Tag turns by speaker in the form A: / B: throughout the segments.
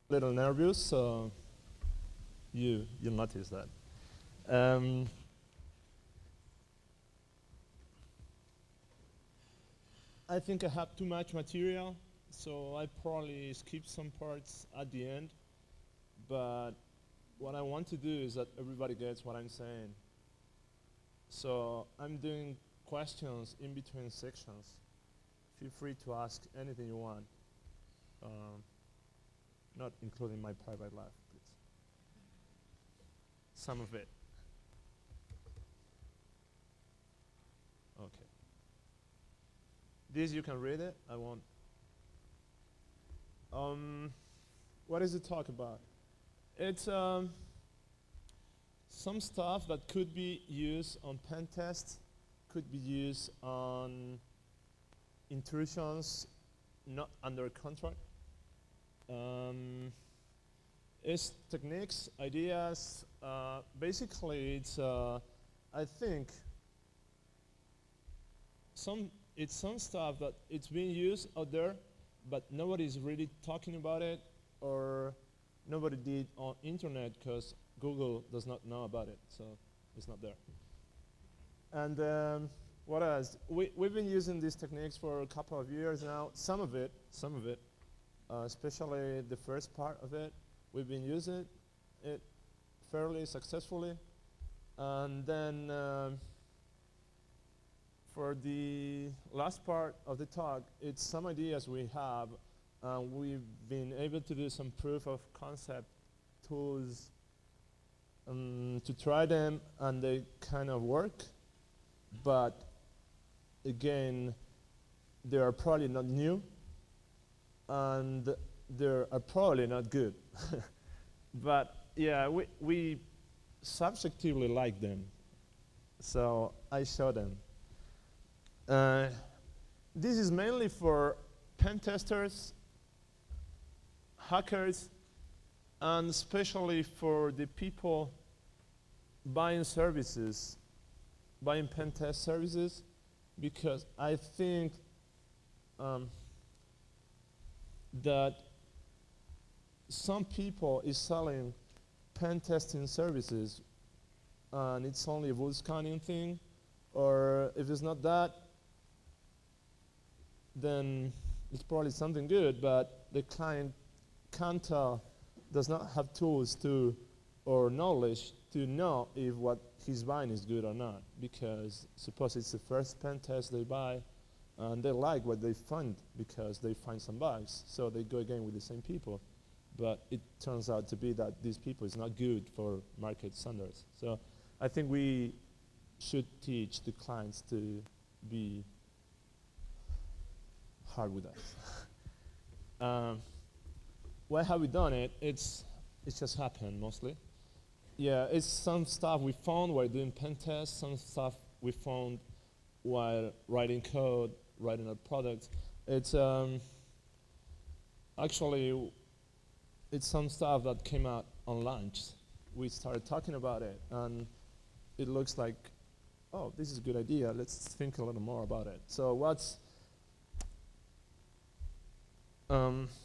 A: little nervous, so you'll notice that. Um, I think I have too much material, so I probably skip some parts at the end. But what I want to do is that everybody gets what I'm saying. So I'm doing questions in between sections. Feel free to ask anything you want, not including my private life, please. Some of it. Okay. This you can read it. I won't. What is the talk about? It's some stuff that could be used on pen tests, could be used on intrusions not under contract. It's techniques, ideas. Basically, it's I think it's some stuff that it's being used out there, but nobody's really talking about it, or nobody did on internet because Google does not know about it, so it's not there. And what else? We've been using these techniques for a couple of years now. Some of it, especially the first part of it, we've been using it fairly successfully. And then for the last part of the talk, it's some ideas we have. We've been able to do some proof of concept tools to try them, and they kind of work. But again, they are probably not new, and they are probably not good. But yeah, we subjectively like them, so I show them. This is mainly for pen testers, hackers, and especially for the people buying services, buying pen test services, because I think that some people is selling pen testing services, and it's only a wood scanning thing, or if it's not that, then it's probably something good, but the client can't tell, does not have tools to, or knowledge to know if what he's buying is good or not, because suppose it's the first pen test they buy, and they like what they find because they find some bugs, so they go again with the same people, but it turns out to be that these people is not good for market standards. So I think we should teach the clients to be hard with us. Why have we done it? It's just happened mostly. Yeah, it's some stuff we found while doing pen tests, some stuff we found while writing code, writing our products. It's actually, it's some stuff that came out on launch. We started talking about it, and it looks like, oh, this is a good idea. Let's think a little more about it. So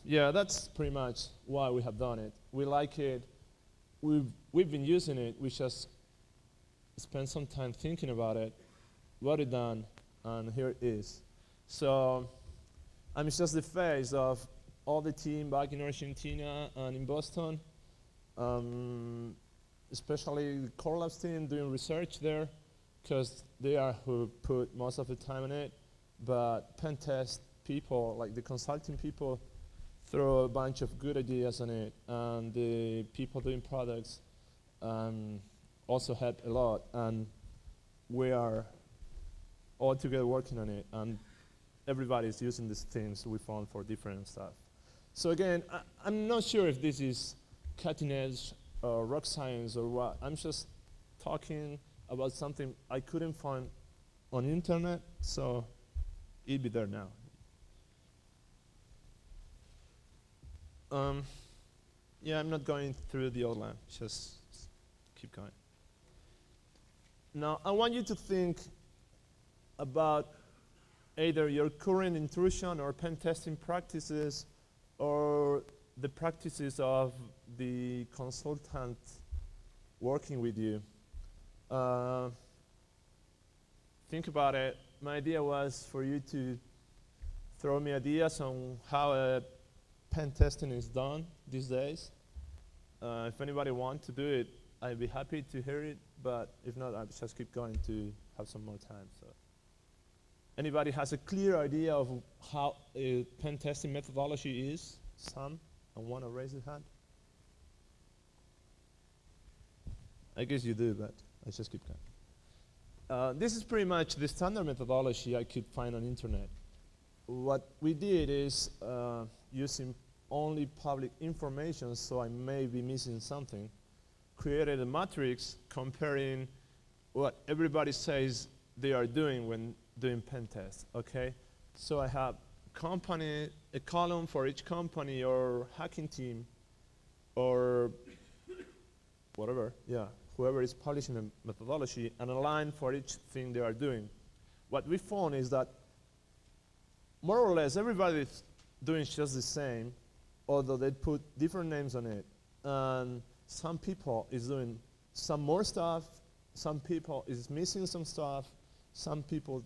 A: yeah, that's pretty much why we have done it. We like it. We've been using it. We just spent some time thinking about it, wrote it down, and here it is. So I'm just the face of all the team back in Argentina and in Boston, especially the Core Labs team doing research there, because they are who put most of the time in it. But pen test people, like the consulting people, throw a bunch of good ideas on it, and the people doing products also help a lot, and we are all together working on it, and everybody's using these things we found for different stuff. So again, I'm not sure if this is cutting edge or rock science or what. I'm just talking about something I couldn't find on the internet, so it'll be there now. Yeah, I'm not going through the outline, just keep going. Now, I want you to think about either your current intrusion or pen testing practices, or the practices of the consultant working with you. Uh, think about it. My idea was for you to throw me ideas on how pen testing is done these days. If anybody wants to do it, I'd be happy to hear it, but if not, I'll just keep going to have some more time. So, anybody has a clear idea of how a pen testing methodology is? Some? And want to raise his hand? I guess you do, but I just keep going. This is pretty much the standard methodology I could find on internet. What we did is using only public information, so I may be missing something, created a matrix comparing what everybody says they are doing when doing pen tests, okay? So I have a column for each company or hacking team or whatever, yeah, whoever is publishing a methodology, and a line for each thing they are doing. What we found is that more or less everybody is doing just the same, although they put different names on it. And some people is doing some more stuff, some people is missing some stuff, some people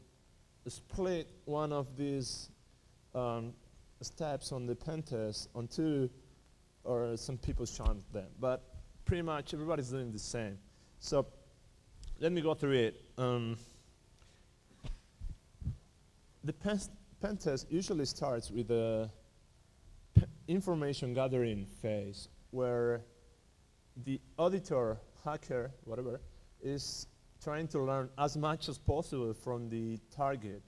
A: split one of these steps on the pen test on two, or some people chant them. But pretty much everybody's doing the same. So let me go through it. The pen test usually starts with a information gathering phase where the auditor, hacker, whatever, is trying to learn as much as possible from the target,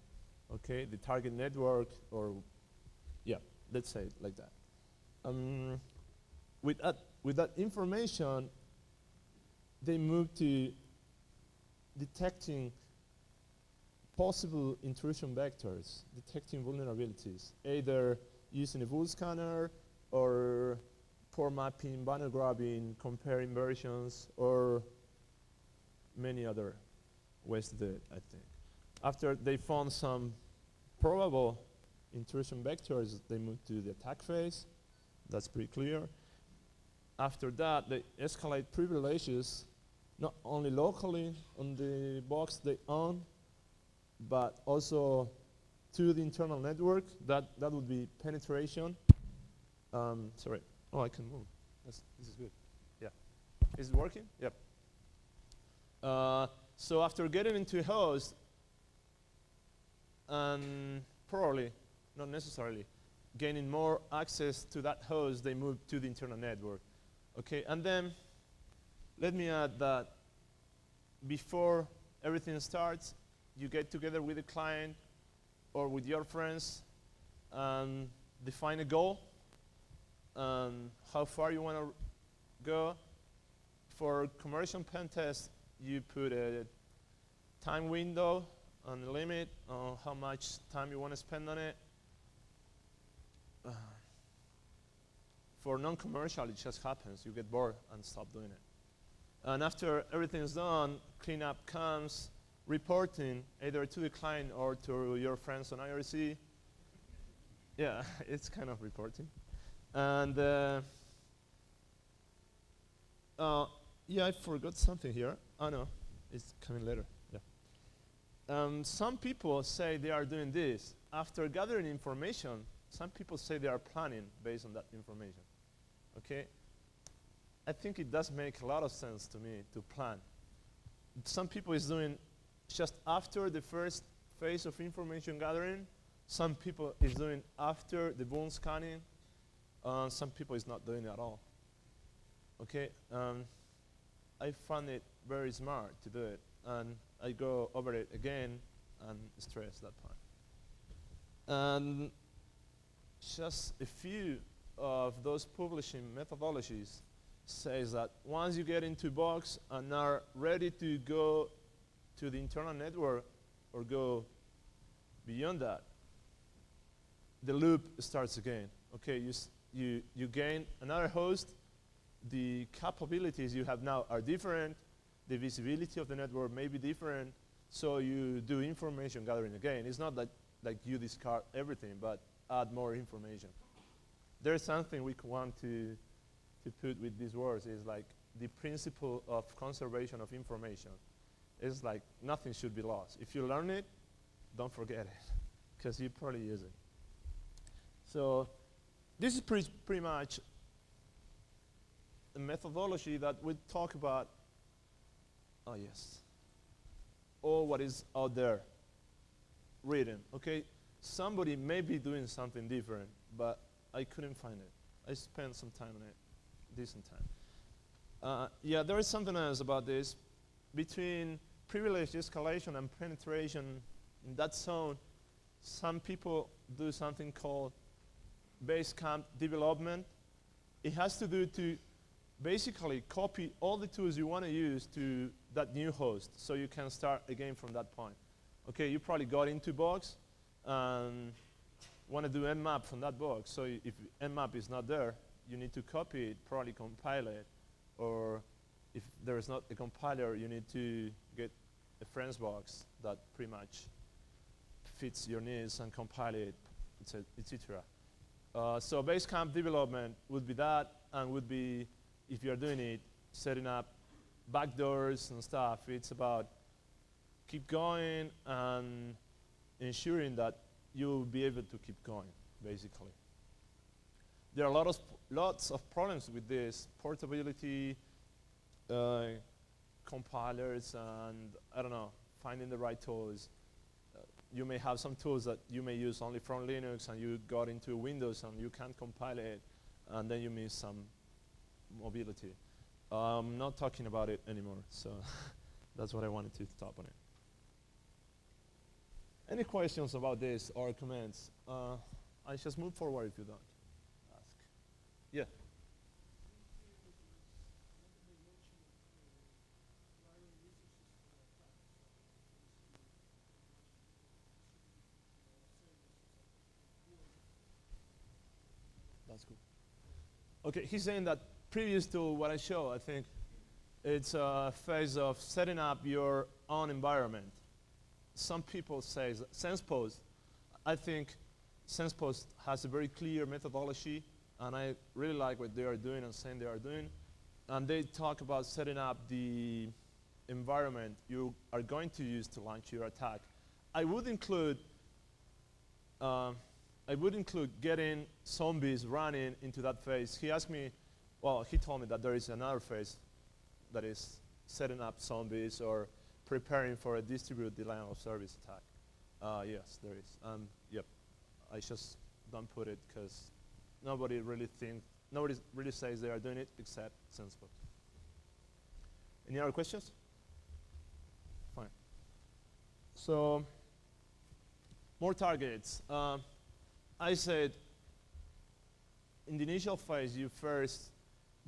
A: okay? The target network, or yeah, let's say it like that. With that information, they move to detecting possible intrusion vectors, detecting vulnerabilities, either using a vul scanner or port mapping, banner grabbing, comparing versions, or many other ways to do it, I think. After they found some probable intrusion vectors, they move to the attack phase. That's pretty clear. After that, they escalate privileges, not only locally on the box they own, but also to the internal network. That would be penetration. Sorry. Oh, I can move. This is good. Yeah. Is it working? Yep. So after getting into a host, and probably, not necessarily, gaining more access to that host, they move to the internal network. Okay, and then let me add that before everything starts, you get together with the client or with your friends and define a goal and how far you want to go. For commercial pen tests, you put a time window and a limit on how much time you want to spend on it. For non-commercial, it just happens. You get bored and stop doing it. And after everything's done, cleanup comes, reporting either to the client or to your friends on IRC. Yeah, it's kind of reporting. And yeah, I forgot something here. Oh no, it's coming later. Yeah. Some people say they are doing this. After gathering information, some people say they are planning based on that information. Okay? I think it does make a lot of sense to me to plan. Some people is doing just after the first phase of information gathering. Some people is doing after the bone scanning. Some people is not doing it at all. Okay? I find it very smart to do it, and I go over it again and stress that part. And just a few of those publishing methodologies says that once you get into box and are ready to go to the internal network or go beyond that, the loop starts again. Okay, you gain another host. The capabilities you have now are different. The visibility of the network may be different. So you do information gathering again. It's not that like you discard everything, but add more information. there's something we want to put with these words is like the principle of conservation of information. It's like nothing should be lost. If you learn it, don't forget it, because you probably use it. So this is pretty much a methodology that we talk about. Oh yes. All what is out there written. Okay, somebody may be doing something different, but I couldn't find it. I spent some time on it, decent time. Yeah, there is something else about this. Between privilege escalation and penetration in that zone, some people do something called base camp development. It has to do to basically copy all the tools you want to use to that new host, so you can start again from that point. Okay, you probably got into box and want to do nmap from that box. So if nmap is not there, you need to copy it, probably compile it, or if there is not a compiler, you need to get a friends box that pretty much fits your needs and compile it, etc. So Basecamp development would be that, and would be, if you're doing it, setting up backdoors and stuff. It's about keep going and ensuring that you'll be able to keep going, basically. There are lots of problems with this, portability, compilers, and I don't know, finding the right tools. You may have some tools that you may use only from Linux, and you got into Windows and you can't compile it, and then you miss some mobility. I'm not talking about it anymore, so that's what I wanted to talk on it. Any questions about this or comments? I just move forward if you don't ask. Yeah. That's cool. Okay, he's saying that previous to what I show, I think it's a phase of setting up your own environment. Some people say SensePost. I think SensePost has a very clear methodology, and I really like what they are doing and saying they are doing. And they talk about setting up the environment you are going to use to launch your attack. I would include getting zombies running into that phase. He asked me, well, he told me that there is another phase that is setting up zombies or preparing for a distributed denial of service attack. Yes, there is. Yep, I just don't put it because nobody really says they are doing it except SensePost. Any other questions? Fine. So, more targets. I said in the initial phase, you first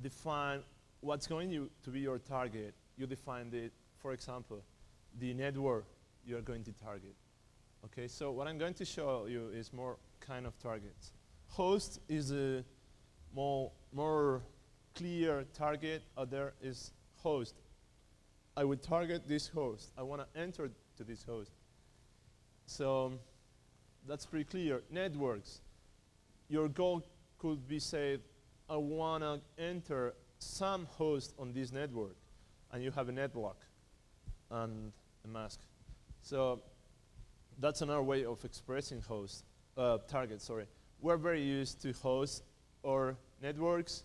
A: define what's going to be your target. You define for example, the network you're going to target. Okay, so what I'm going to show you is more kind of targets. Host is a more clear target. There is host. I would target this host. I want to enter to this host. So that's pretty clear. Networks. Your goal could be, say, I want to enter some host on this network, and you have a net block and a mask. So that's another way of expressing targets. We're very used to hosts or networks,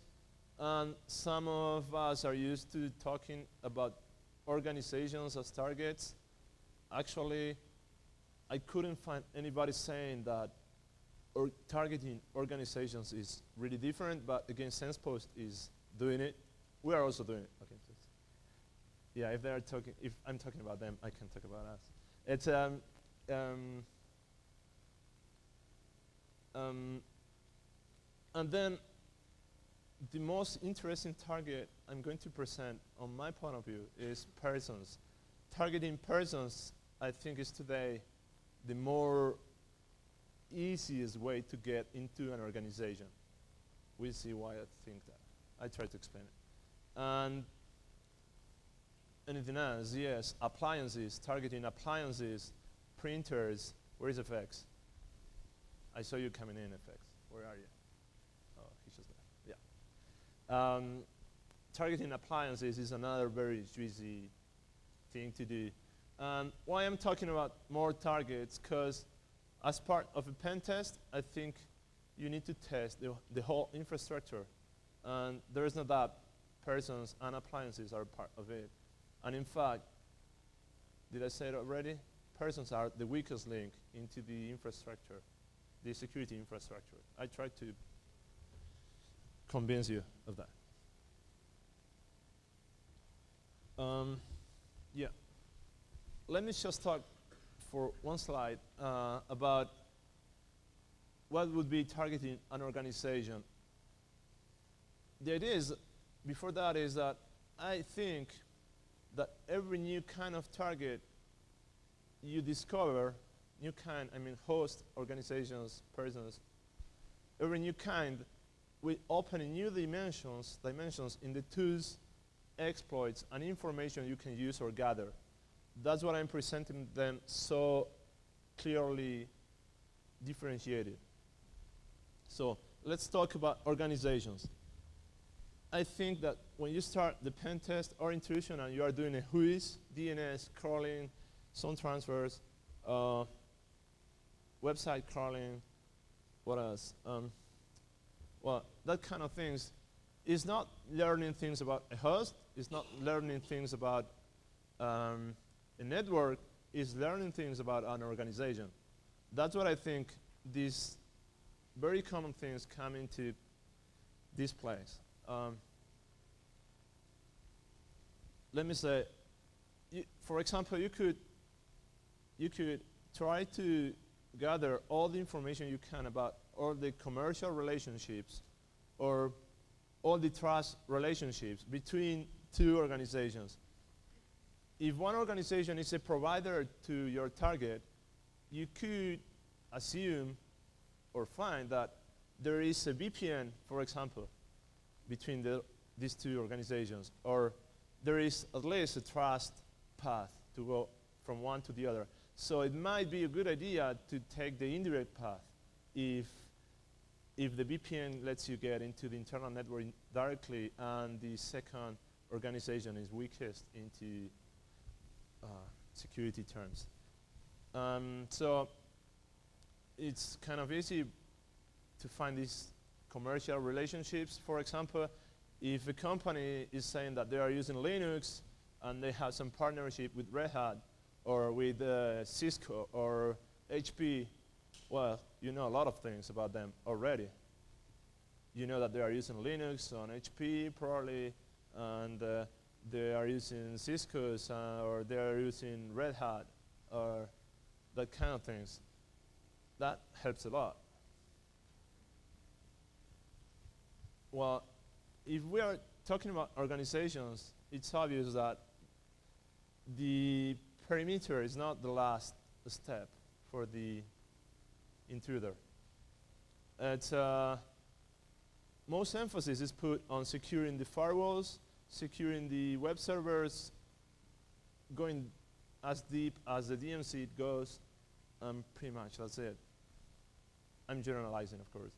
A: and some of us are used to talking about organizations as targets. Actually, I couldn't find anybody saying that targeting organizations is really different, but again, SensePost is doing it. We are also doing it. Okay, yeah, if I'm talking about them, I can talk about us. It's and then the most interesting target I'm going to present on my point of view is persons. Targeting persons, I think, is today the more easiest way to get into an organization. We'll see why I think that. I try to explain it. And anything else? Yes, appliances, targeting appliances, printers. Where is FX? I saw you coming in, FX. Where are you? Oh. Um, Targeting appliances is another very juicy thing to do. And why I'm talking about more targets, because as part of a pen test, I think you need to test the whole infrastructure. And there is no doubt persons and appliances are part of it. And in fact, did I say it already? Persons are the weakest link into the infrastructure, the security infrastructure. I tried to convince you of that. Yeah. Let me just talk for one slide about what would be targeting an organization. The idea is, before that, is that I think that every new kind of target you discover, new kind, I mean host, organizations, persons, every new kind will open new dimensions in the tools, exploits, and information you can use or gather. That's what I'm presenting them so clearly differentiated. So let's talk about organizations. I think that when you start the pen test or intrusion and you are doing a whois, DNS, crawling, zone transfers, website crawling, what else? Well, that kind of things is not learning things about a host, it's not learning things about a network, is learning things about an organization. That's what I think these very common things come into this place. Let me say, for example, you could try to gather all the information you can about all the commercial relationships or all the trust relationships between two organizations. If one organization is a provider to your target, you could assume or find that there is a VPN, for example, between these two organizations, or there is at least a trust path to go from one to the other. So it might be a good idea to take the indirect path if the VPN lets you get into the internal network directly and the second organization is weakest into security terms. So it's kind of easy to find these commercial relationships. For example, if a company is saying that they are using Linux and they have some partnership with Red Hat or with Cisco or HP, well, you know a lot of things about them already. You know that they are using Linux on HP probably, and they are using Cisco's or they are using Red Hat or that kind of things. That helps a lot. Well, if we are talking about organizations, it's obvious that the perimeter is not the last step for the intruder. It's, most emphasis is put on securing the firewalls, securing the web servers, going as deep as the DMZ goes, pretty much that's it. I'm generalizing, of course.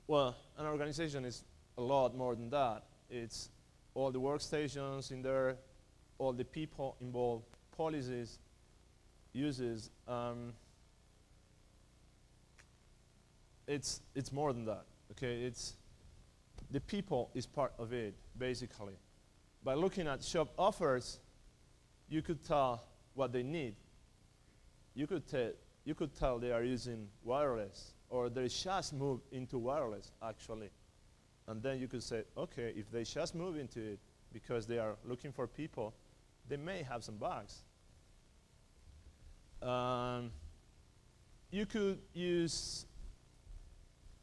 A: Well, an organization is a lot more than that. It's all the workstations in there, all the people involved, policies, uses. It's more than that. Okay, it's the people is part of it basically. By looking at shop offers, you could tell what they need. You could tell they are using wireless, or they just move into wireless actually. And then you could say, okay, if they just move into it because they are looking for people, they may have some bugs. You could use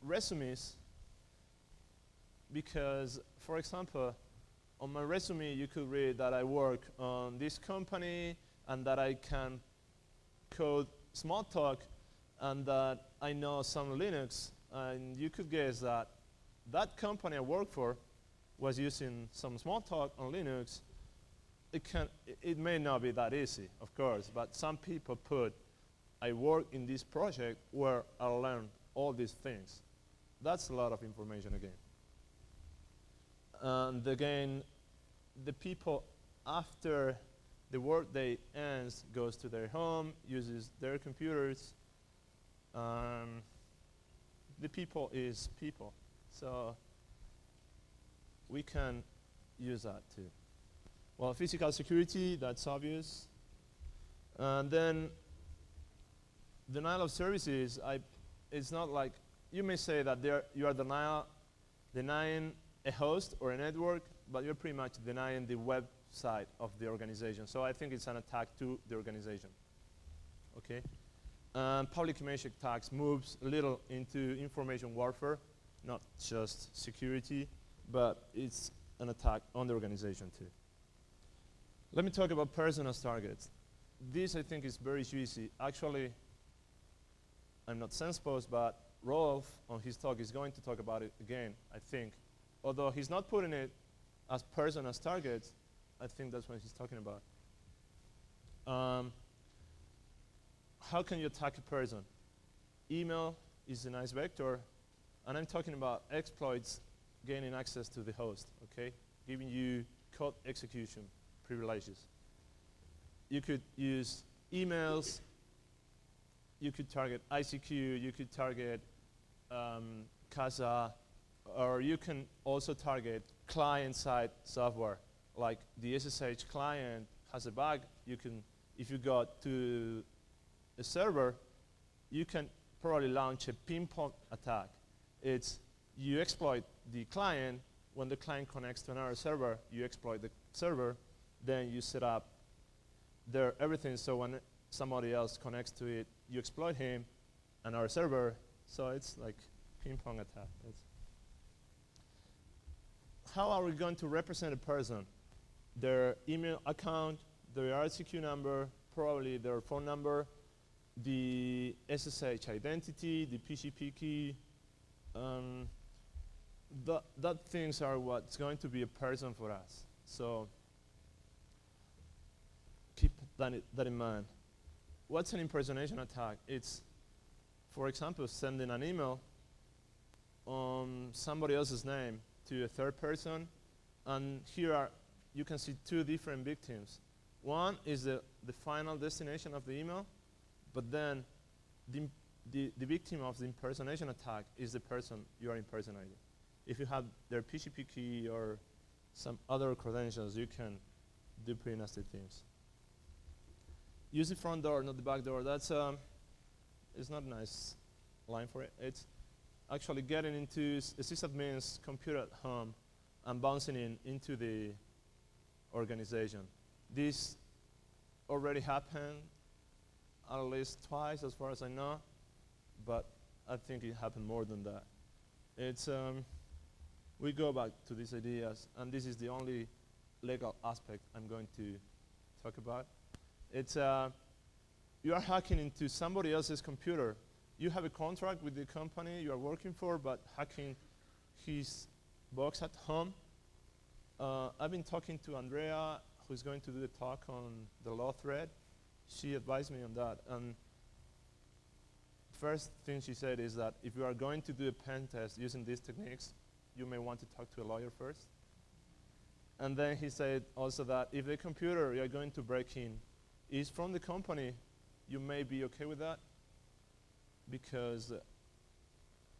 A: resumes because, for example, on my resume you could read that I work on this company and that I can code Smalltalk and that I know some Linux, and you could guess that that company I work for was using some Smalltalk on Linux. It may not be that easy, of course, but some people put, I work in this project where I learned all these things. That's a lot of information again. And again, the people after the workday ends goes to their home, uses their computers. The people is people. So we can use that too. Well, physical security, that's obvious. And then denial of services, it's not like, you may say that you are denying a host or a network, but you're pretty much denying the website of the organization. So I think it's an attack to the organization. Okay? Public image attacks moves a little into information warfare, not just security, but it's an attack on the organization too. Let me talk about persona as targets. This I think is very juicy. Actually, I'm not sense-posed, but Rolf on his talk is going to talk about it again, I think. Although he's not putting it as persona as targets, I think that's what he's talking about. How can you attack a person? Email is a nice vector, and I'm talking about exploits gaining access to the host, okay? Giving you code execution privileges. You could use emails, you could target ICQ, you could target CASA, or you can also target client-side software. Like the SSH client has a bug, if you go to a server, you can probably launch a pinpoint attack. It's you exploit the client. When the client connects to another server, you exploit the server. Then you set up everything so when somebody else connects to it, you exploit him and our server. So it's like ping-pong attack. How are we going to represent a person? Their email account, their RCQ number, probably their phone number, the SSH identity, the PGP key. That things are what's going to be a person for us. So keep that in mind. What's an impersonation attack? It's, for example, sending an email on somebody else's name to a third person, and here you can see two different victims. One is the final destination of the email, but then the victim of the impersonation attack is the person you are impersonating. If you have their PGP key or some other credentials, you can do pretty nasty things. Use the front door, not the back door. That's it's not a nice line for it. It's actually getting into a sysadmin's computer at home and bouncing into the organization. This already happened at least twice, as far as I know, but I think it happened more than that. It's we go back to these ideas, and this is the only legal aspect I'm going to talk about. It's you are hacking into somebody else's computer. You have a contract with the company you are working for, but hacking his box at home. I've been talking to Andrea, who's going to do the talk on the law thread. She advised me on that. And first thing she said is that if you are going to do a pen test using these techniques, you may want to talk to a lawyer first. And then he said also that if the computer you're going to break in is from the company, you may be okay with that because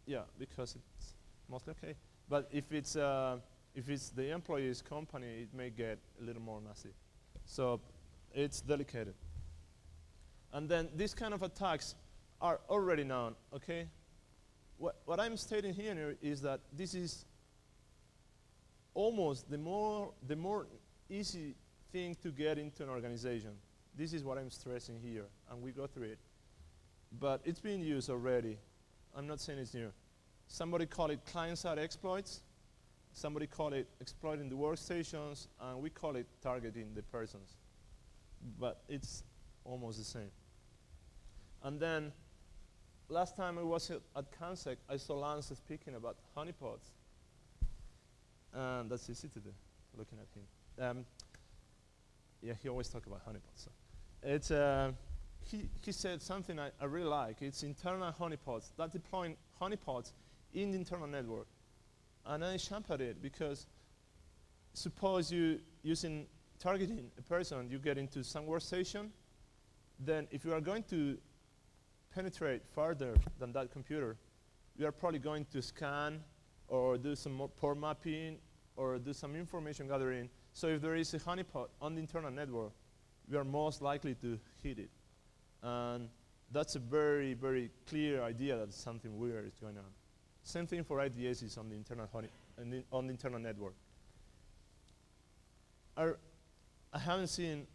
A: it's mostly okay. But if it's the employee's company, it may get a little more messy. So it's delicate. And then these kind of attacks are already known, okay? What I'm stating here is that this is almost the more easy thing to get into an organization. This is what I'm stressing here, and we go through it. But it's being used already. I'm not saying it's new. Somebody call it client-side exploits. Somebody call it exploiting the workstations, and we call it targeting the persons. But it's almost the same. And then last time I was at CanSec, I saw Lance speaking about honeypots. And that's easy to do, looking at him. Yeah, he always talks about honeypots. So. It's, he said something I really like. It's internal honeypots, that deploying honeypots in the internal network. And I championed it because suppose you using targeting a person, you get into some workstation, then if you are going to penetrate farther than that computer, you are probably going to scan or do some more port mapping or do some information gathering. So if there is a honeypot on the internal network, we are most likely to hit it. And that's a very, very clear idea that something weird is going on. Same thing for IDSs on the internal on the internal network. I haven't seen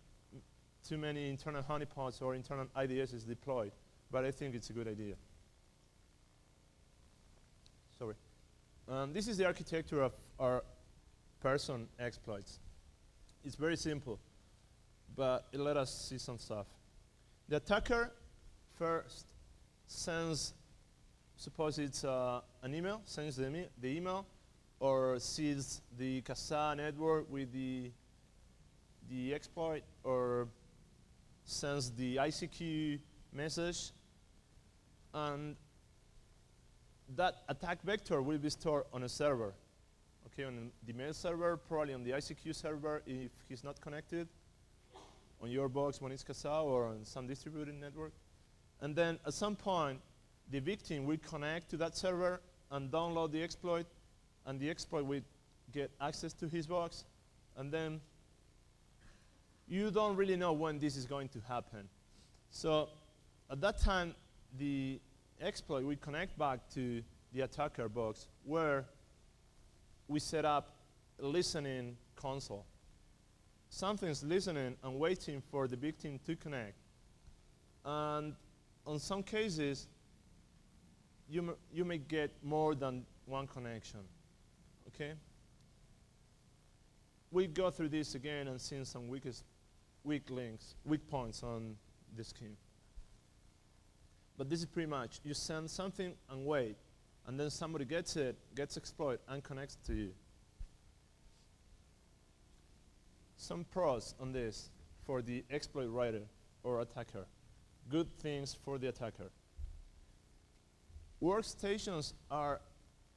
A: too many internal honeypots or internal IDSs deployed, but I think it's a good idea. Sorry. This is the architecture of our person exploits. It's very simple, but it let us see some stuff. The attacker first sends, suppose it's an email, sends the email, or sees the CASA network with the exploit, or sends the ICQ message, and that attack vector will be stored on a server. Okay, on the mail server, probably on the ICQ server if he's not connected, on your box when it's CASA, or on some distributed network. And then at some point, the victim will connect to that server and download the exploit, and the exploit will get access to his box, and then you don't really know when this is going to happen. So at that time, the exploit will connect back to the attacker box, where we set up a listening console. Something's listening and waiting for the victim to connect. And on some cases, you may get more than one connection, okay? We go through this again and see some weak points on the scheme. But this is pretty much, you send something and wait, and then somebody gets it, gets exploit, and connects to you. Some pros on this for the exploit writer or attacker. Good things for the attacker. Workstations are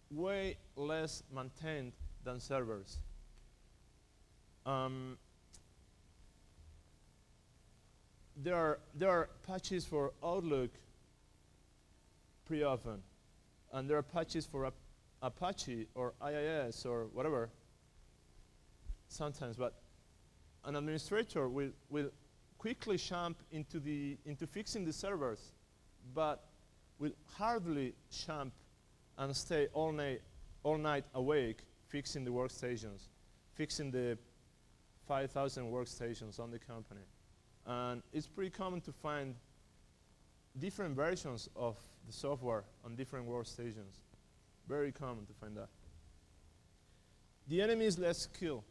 A: way less maintained than servers. There are patches for Outlook pretty often, and there are patches for Apache or IIS or whatever sometimes, but an administrator will quickly jump into fixing the servers, but will hardly jump and stay all night awake fixing the workstations, fixing the 5,000 workstations on the company. And it's pretty common to find different versions of the software on different workstations. Very common to find that. The enemy is less skilled.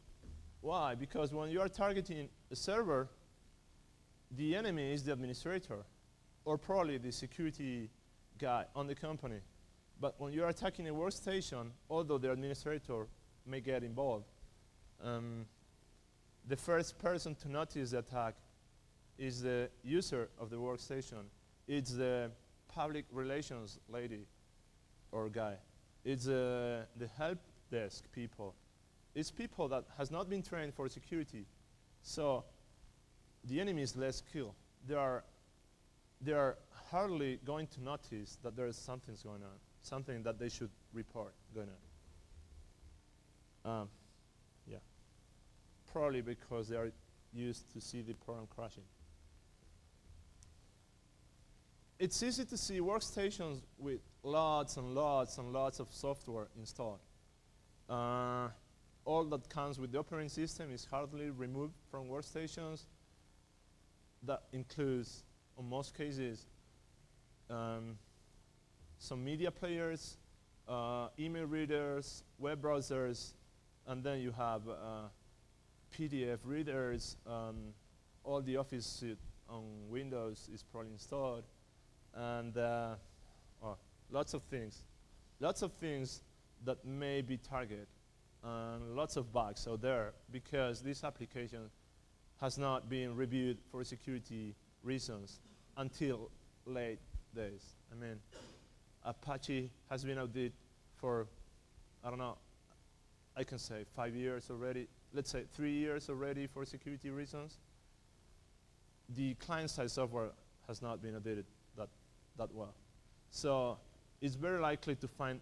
A: Why? Because when you are targeting a server, the enemy is the administrator, or probably the security guy on the company. But when you are attacking a workstation, although the administrator may get involved, the first person to notice the attack is the user of the workstation. It's the public relations lady or guy. It's the help desk people. It's people that has not been trained for security. So the enemy is less skilled. They are hardly going to notice that there is something going on, something that they should report going on. Yeah. Probably because they are used to see the program crashing. It's easy to see workstations with lots and lots and lots of software installed. All that comes with the operating system is hardly removed from workstations. That includes, in most cases, some media players, email readers, web browsers, and then you have PDF readers. All the Office suite on Windows is probably installed. And lots of things that may be targeted, and lots of bugs out there because this application has not been reviewed for security reasons until late days. I mean, Apache has been outdated for, I don't know, I can say 5 years already, let's say 3 years already for security reasons, the client-side software has not been updated that well. So it's very likely to find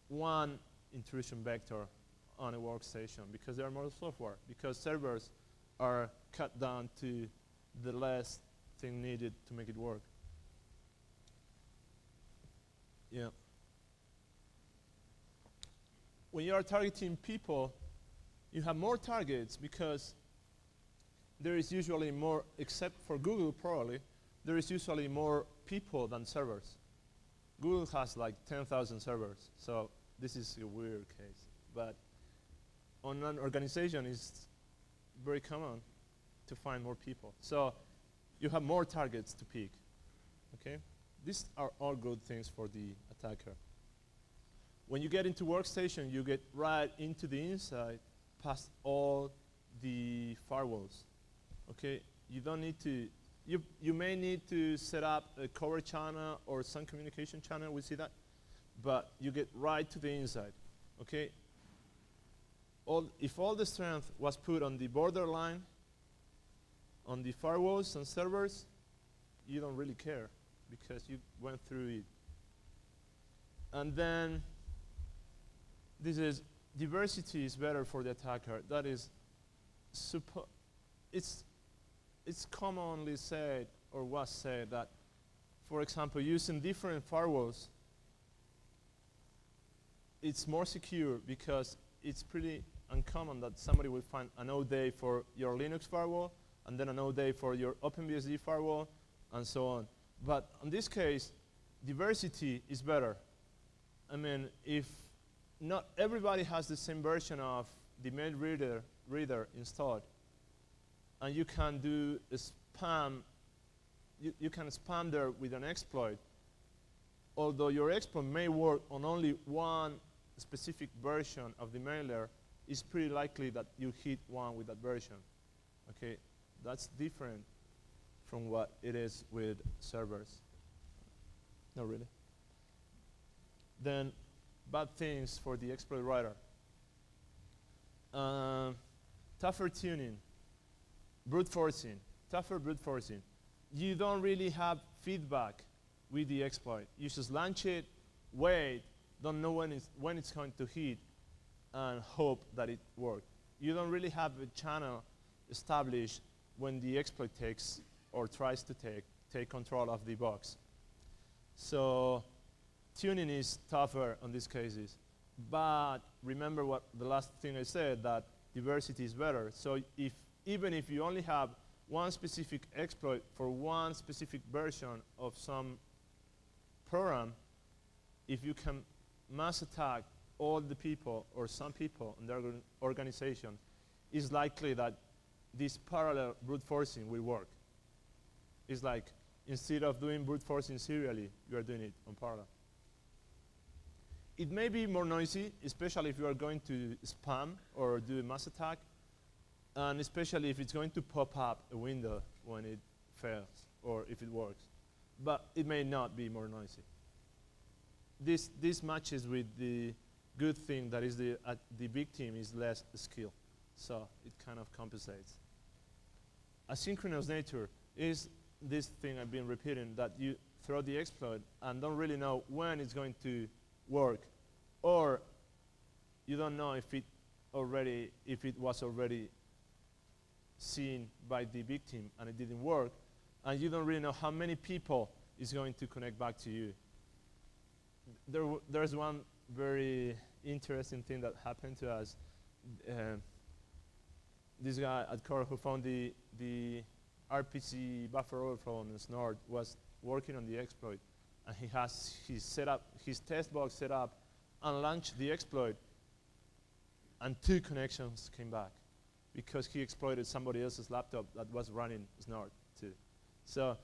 A: one intrusion vector on a workstation because there are more software, because servers are cut down to the less thing needed to make it work. Yeah. When you are targeting people, you have more targets because there is usually more, except for Google probably, there is usually more people than servers. Google has like 10,000 servers, so this is a weird case. But on an organization, it's very common to find more people. So you have more targets to pick, okay? These are all good things for the attacker. When you get into workstation, you get right into the inside past all the firewalls, okay? You don't need to, you may need to set up a cover channel or some communication channel, we see that, but you get right to the inside, okay? If all the strength was put on the borderline, on the firewalls and servers, you don't really care because you went through it. And then this is diversity is better for the attacker. That is, it's commonly said or was said that, for example, using different firewalls, it's more secure because it's pretty uncommon that somebody will find an ODay for your Linux firewall and then an ODay for your OpenBSD firewall and so on. But in this case, diversity is better. I mean, if not everybody has the same version of the mail reader installed, and you can do a spam, you can spam there with an exploit, although your exploit may work on only one specific version of the mailer, it's pretty likely that you hit one with that version, okay? That's different from what it is with servers. Not really. Then bad things for the exploit writer. Tougher tuning, brute forcing, tougher brute forcing. You don't really have feedback with the exploit. You just launch it, wait, don't know when it's going to hit, and hope that it worked. You don't really have a channel established when the exploit takes or tries to take control of the box. So tuning is tougher on these cases. But remember what the last thing I said, that diversity is better. So even if you only have one specific exploit for one specific version of some program, if you can mass attack all the people or some people in the organization, it's likely that this parallel brute forcing will work. It's like instead of doing brute forcing serially, you are doing it on parallel. It may be more noisy, especially if you are going to spam or do a mass attack, and especially if it's going to pop up a window when it fails or if it works. But it may not be more noisy. This matches with the good thing that is the victim is less skilled, so it kind of compensates. Asynchronous nature is this thing I've been repeating, that you throw the exploit and don't really know when it's going to work, or you don't know if it was already seen by the victim and it didn't work, and you don't really know how many people is going to connect back to you. There's one very interesting thing that happened to us. This guy at Core who found the RPC buffer overflow on Snort was working on the exploit, and he has his test box set up and launched the exploit, and 2 connections came back because he exploited somebody else's laptop that was running Snort too. So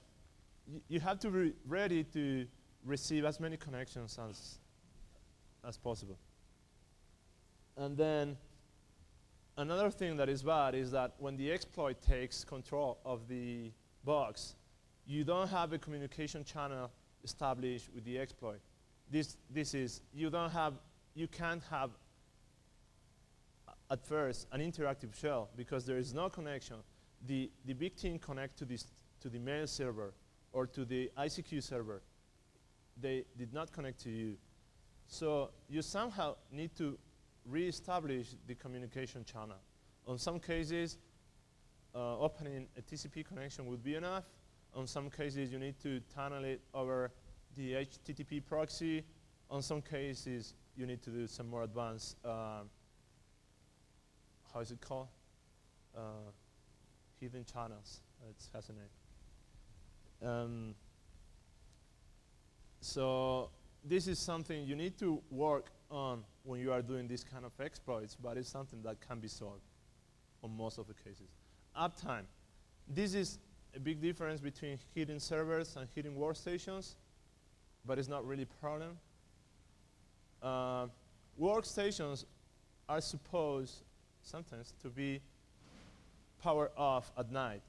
A: you have to be ready to receive as many connections as possible. And then another thing that is bad is that when the exploit takes control of the box, you don't have a communication channel established with the exploit. You can't have at first an interactive shell because there is no connection. The victim connect to the mail server or to the ICQ server. They did not connect to you. So you somehow need to reestablish the communication channel. On some cases, opening a TCP connection would be enough. On some cases, you need to tunnel it over the HTTP proxy. On some cases, you need to do some more advanced, how is it called? Hidden channels. It has a name. So this is something you need to work on when you are doing this kind of exploits, but it's something that can be solved on most of the cases. Uptime. This is a big difference between hidden servers and hidden workstations, but it's not really a problem. Workstations are supposed sometimes to be powered off at night.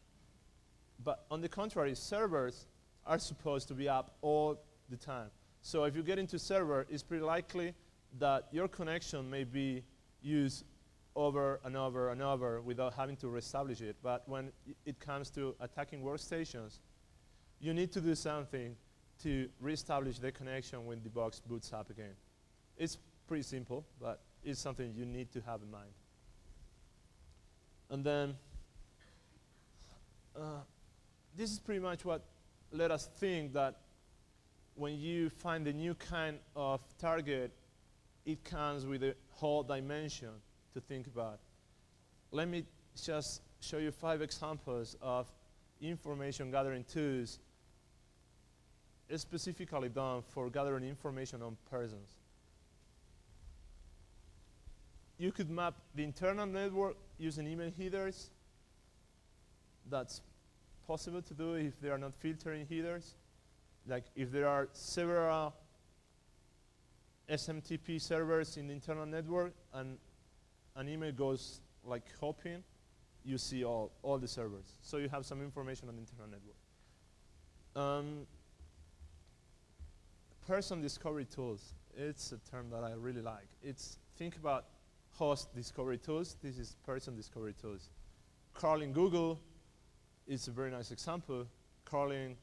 A: But on the contrary, servers are supposed to be up all the time. So if you get into server, it's pretty likely that your connection may be used over and over and over without having to reestablish it. But when it comes to attacking workstations, you need to do something to reestablish the connection when the box boots up again. It's pretty simple, but it's something you need to have in mind. And then, this is pretty much what let us think that when you find a new kind of target, it comes with a whole dimension to think about. Let me just show you 5 examples of information gathering tools specifically done for gathering information on persons. You could map the internal network using email headers. That's possible to do if they are not filtering headers. Like if there are several SMTP servers in the internal network and an email goes like hopping, you see all the servers. So you have some information on the internal network. Person discovery tools. It's a term that I really like. Think about host discovery tools. This is person discovery tools. Crawling Google is a very nice example. Crawling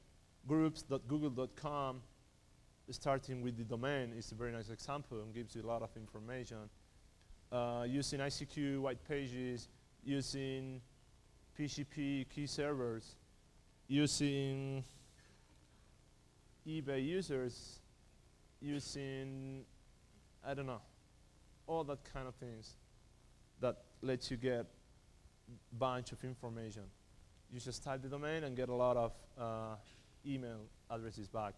A: groups.google.com, starting with the domain, is a very nice example and gives you a lot of information. Using ICQ white pages, using PGP key servers, using eBay users, using, I don't know, all that kind of things that lets you get a bunch of information. You just type the domain and get a lot of email addresses back.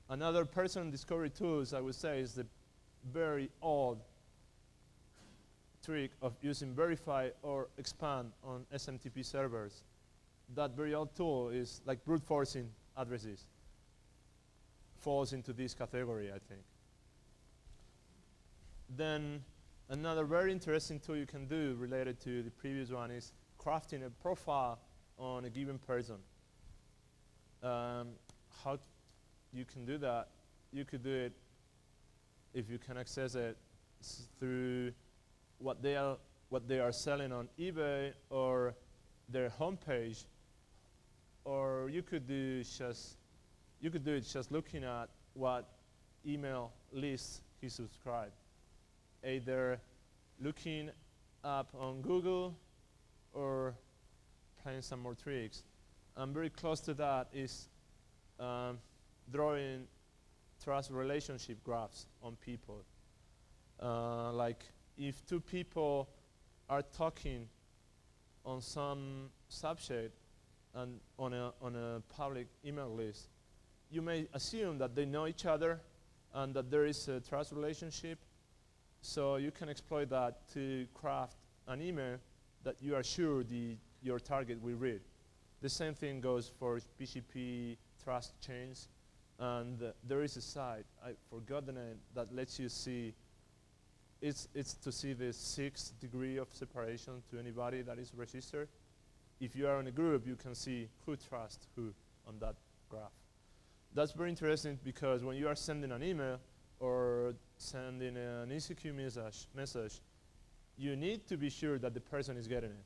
A: Another person discovery tools, I would say, is the very old trick of using verify or expand on SMTP servers. That very old tool is like brute forcing addresses. Falls into this category, I think. Then another very interesting tool you can do related to the previous one is crafting a profile on a given person. How you can do that? You could do it if you can access it through what they are selling on eBay or their homepage, or you could do it just looking at what email lists he subscribed. Either looking up on Google or playing some more tricks. And very close to that is drawing trust relationship graphs on people. Like if 2 people are talking on some subject and on a public email list, you may assume that they know each other and that there is a trust relationship. So you can exploit that to craft an email that you are sure your target will read. The same thing goes for PGP trust chains. And there is a site, I forgot the name, that lets you see, it's to see the 6th degree of separation to anybody that is registered. If you are in a group, you can see who trusts who on that graph. That's very interesting because when you are sending an email or sending an ICQ message, you need to be sure that the person is getting it.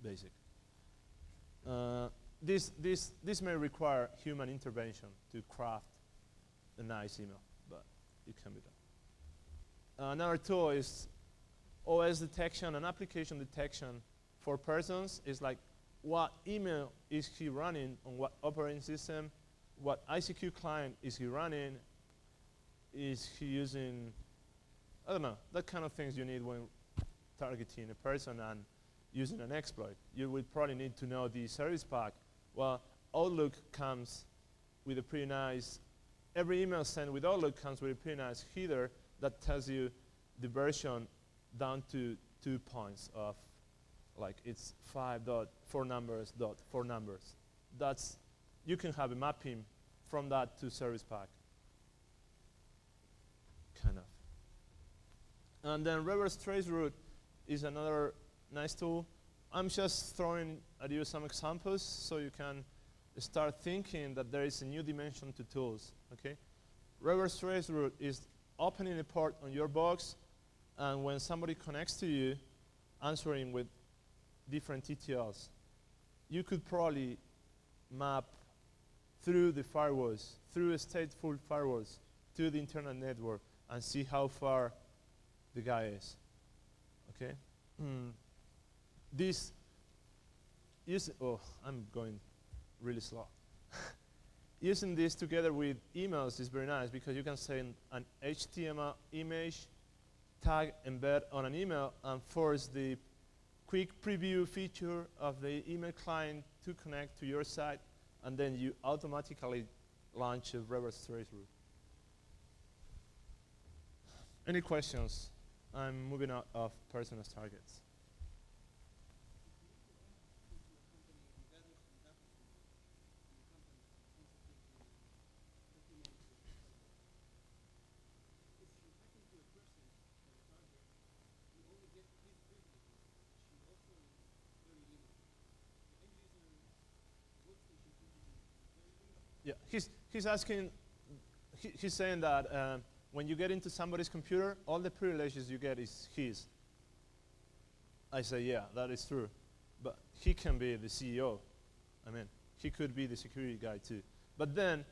A: Basic. This may require human intervention to craft a nice email, but it can be done. Another tool is OS detection and application detection for persons. Is like, what email is he running on what operating system? What ICQ client is he running? Is he using, I don't know, that kind of things you need when targeting a person and using an exploit. You will probably need to know the service pack. Well, Outlook comes with a pretty nice, every email sent with Outlook comes with a pretty nice header that tells you the version down to 2 points of, like, it's 5.4 numbers. That's, you can have a mapping from that to service pack, kind of. And then reverse traceroute is another nice tool. I'm just throwing at you some examples so you can start thinking that there is a new dimension to tools, okay? Reverse traceroute is opening a port on your box, and when somebody connects to you, answering with different TTLs, you could probably map through the firewalls, through stateful firewalls, to the internal network, and see how far the guy is, okay? This is, I'm going really slow. Using this together with emails is very nice because you can send an HTML image, tag, embed on an email, and force the quick preview feature of the email client to connect to your site, and then you automatically launch a reverse traceroute. Any questions? I'm moving out of personal targets. Yeah, he's asking, he's saying that when you get into somebody's computer, all the privileges you get is his. I say, yeah, that is true. But he can be the CEO. I mean, he could be the security guy too. But then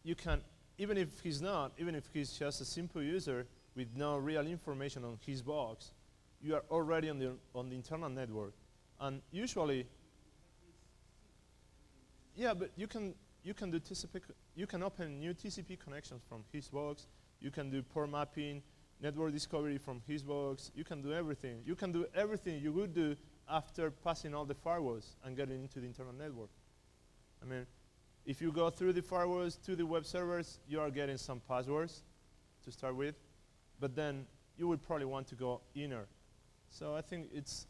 A: you can, even if he's not, even if he's just a simple user with no real information on his box, you are already on the internal network. And usually, yeah, but you can do TCP, you can open new TCP connections from his box. You can do port mapping, network discovery from his box. You can do everything. You can do everything you would do after passing all the firewalls and getting into the internal network. I mean, if you go through the firewalls to the web servers, you are getting some passwords to start with, but then you would probably want to go inner. So I think it's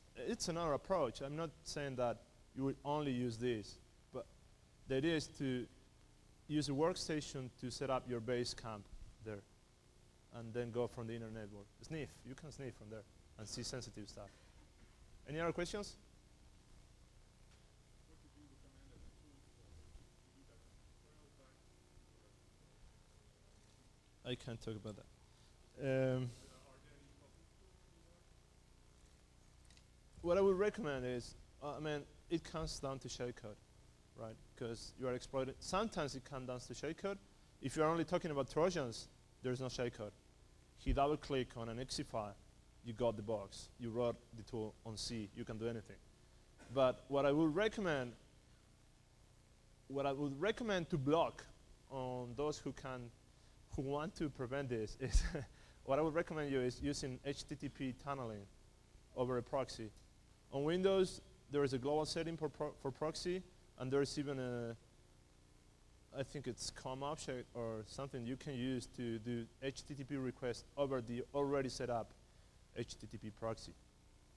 A: another approach. I'm not saying that you would only use this, but the idea is to use a workstation to set up your base camp there, and then go from the inner network. Sniff, you can sniff from there and see sensitive stuff. Any other questions?
B: What would you recommend as a tool to do that?
A: I can't talk about that.
B: Are there any public tools you
A: What I would recommend is, I mean, it comes down to shellcode, right? Because you are exploiting. Sometimes it comes down to shellcode. If you're only talking about Trojans, there's no shellcode. He double-click on an exe file, you got the box. You wrote the tool on C. You can do anything. But what I would recommend to block on those who want to prevent this is what I would recommend you is using HTTP tunneling over a proxy. On Windows, there is a global setting for proxy, and there is even a, I think it's COM object or something you can use to do HTTP requests over the already set up HTTP proxy.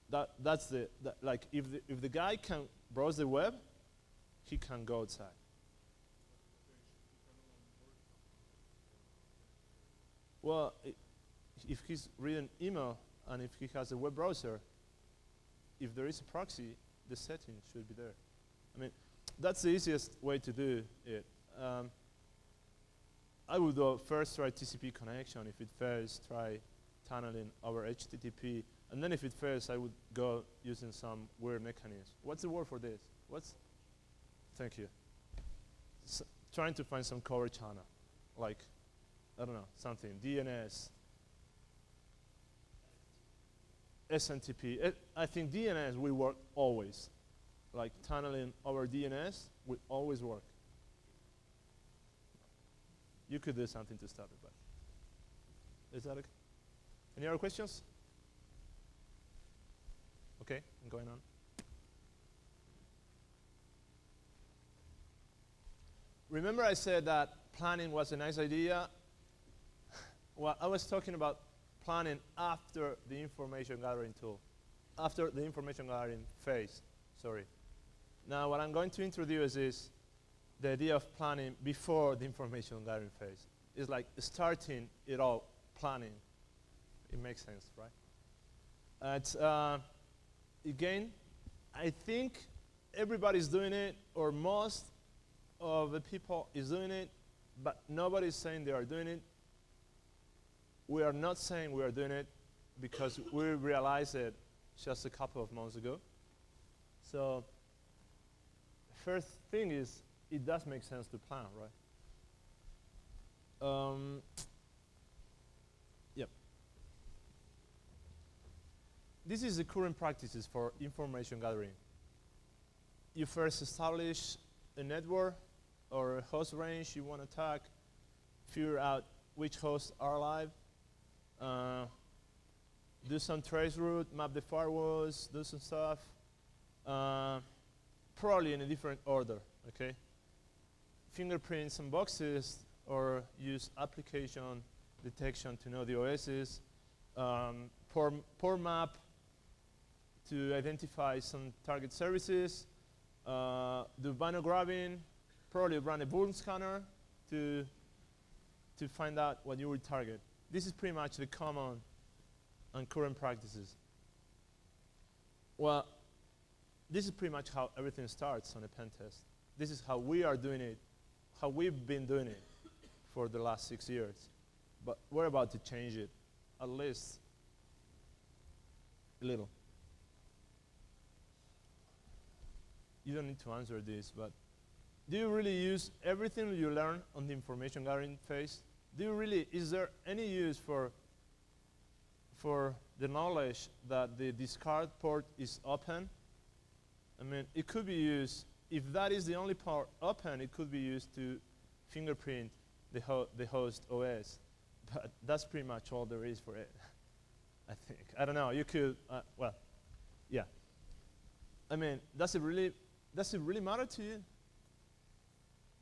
A: That's like if the guy can browse the web, he can go outside. Well, if he's reading email and if he has a web browser, if there is a proxy, the setting should be there. I mean, that's the easiest way to do it. I would first try TCP connection. If it fails, try tunneling over HTTP, and then if it fails, I would go using some weird mechanism. What's the word for this? Thank you. Trying to find some cover channel, like, I don't know, something, DNS, SNTP. I think DNS will work always. Like tunneling over DNS will always work. You could do something to stop it, but is that okay? Any other questions? Okay, I'm going on. Remember I said that planning was a nice idea? Well, I was talking about planning after the information gathering tool, after the information gathering phase, sorry. Now what I'm going to introduce is the idea of planning before the information gathering phase. It's like starting it all, planning. It makes sense, right? Again, I think everybody's doing it, or most of the people is doing it, but nobody's saying they are doing it. We are not saying we are doing it because we realized it just a couple of months ago. So first thing is, it does make sense to plan, right? Yep. This is the current practices for information gathering. You first establish a network or a host range you want to attack, figure out which hosts are alive, do some trace route, map the firewalls, do some stuff, probably in a different order, okay? Fingerprint some boxes, or use application detection to know the OSs, port map to identify some target services, do binary grabbing, probably run a vuln scanner to find out what you will target. This is pretty much the common and current practices. Well, this is pretty much how everything starts on a pen test. This is how we are doing it, how we've been doing it for the last 6 years. But we're about to change it, at least a little. You don't need to answer this, but do you really use everything you learn on the information gathering phase? Do you really, is there any use for the knowledge that the discard port is open? I mean, it could be used, if that is the only port open, it could be used to fingerprint the host OS. But that's pretty much all there is for it, I think. I don't know, you could, well, yeah. I mean, does it really matter to you?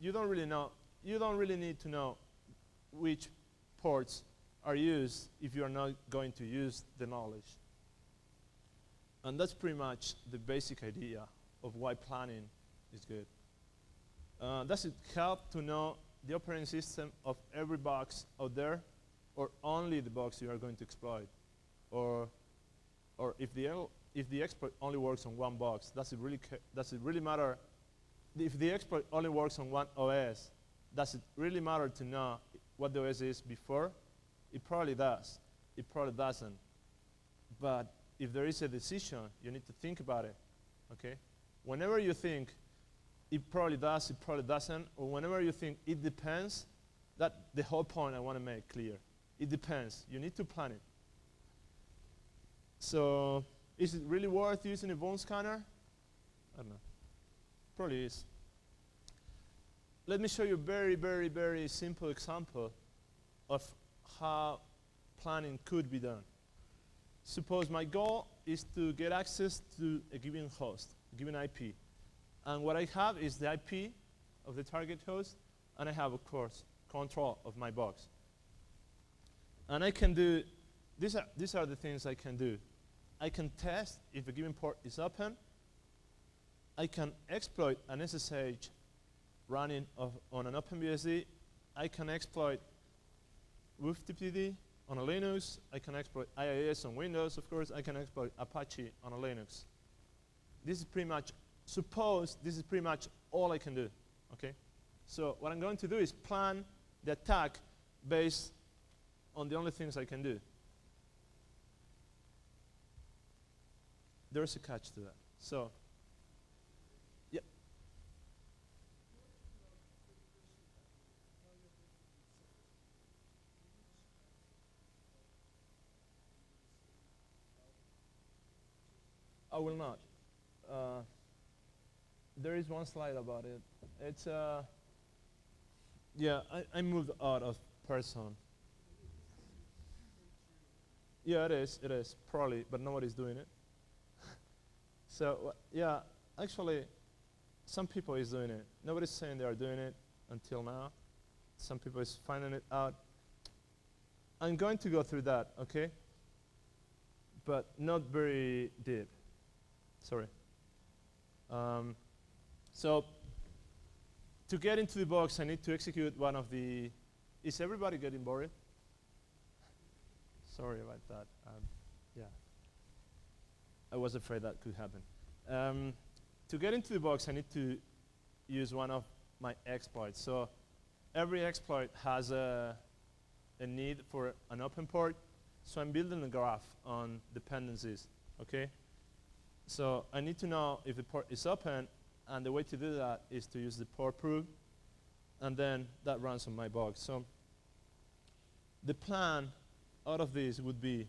A: You don't really know, you don't really need to know which ports are used if you are not going to use the knowledge. And that's pretty much the basic idea of why planning is good. Does it help to know the operating system of every box out there, or only the box you are going to exploit? Or if the exploit only works on one box, does it really matter? If the exploit only works on one OS, does it really matter to know what the OS is before? It probably does. It probably doesn't. But if there is a decision, you need to think about it, okay? Whenever you think it probably does, it probably doesn't, or whenever you think it depends, that's the whole point I want to make clear. It depends. You need to plan it. So is it really worth using a vuln scanner? I don't know. Probably is. Let me show you a very, very, very simple example of how planning could be done. Suppose my goal is to get access to a given host, a given IP. And what I have is the IP of the target host, and I have, of course, control of my box. And I can do, these are the things I can do. I can test if a given port is open. I can exploit an SSH running on an OpenBSD. I can exploit WFTPD on a Linux. I can exploit IIS on Windows, of course. I can exploit Apache on a Linux. This is pretty much, suppose this is pretty much all I can do, okay? So what I'm going to do is plan the attack based on the only things I can do. there's a catch to that. So, yeah. I will not. Uh, there is one slide about it. It's yeah, I moved out of person. Yeah, it is, probably, but nobody's doing it. So, yeah, actually, some people is doing it. Nobody's saying they are doing it until now. Some people is finding it out. I'm going to go through that, okay? But not very deep. Sorry. So, to get into the box, I need to execute one of the... Is everybody getting bored? Sorry about that. Yeah. I was afraid that could happen. To get into the box, I need to use one of my exploits. So every exploit has a need for an open port. So I'm building a graph on dependencies, okay? So I need to know if the port is open, and the way to do that is to use the port proof, and then that runs on my box. So the plan out of this would be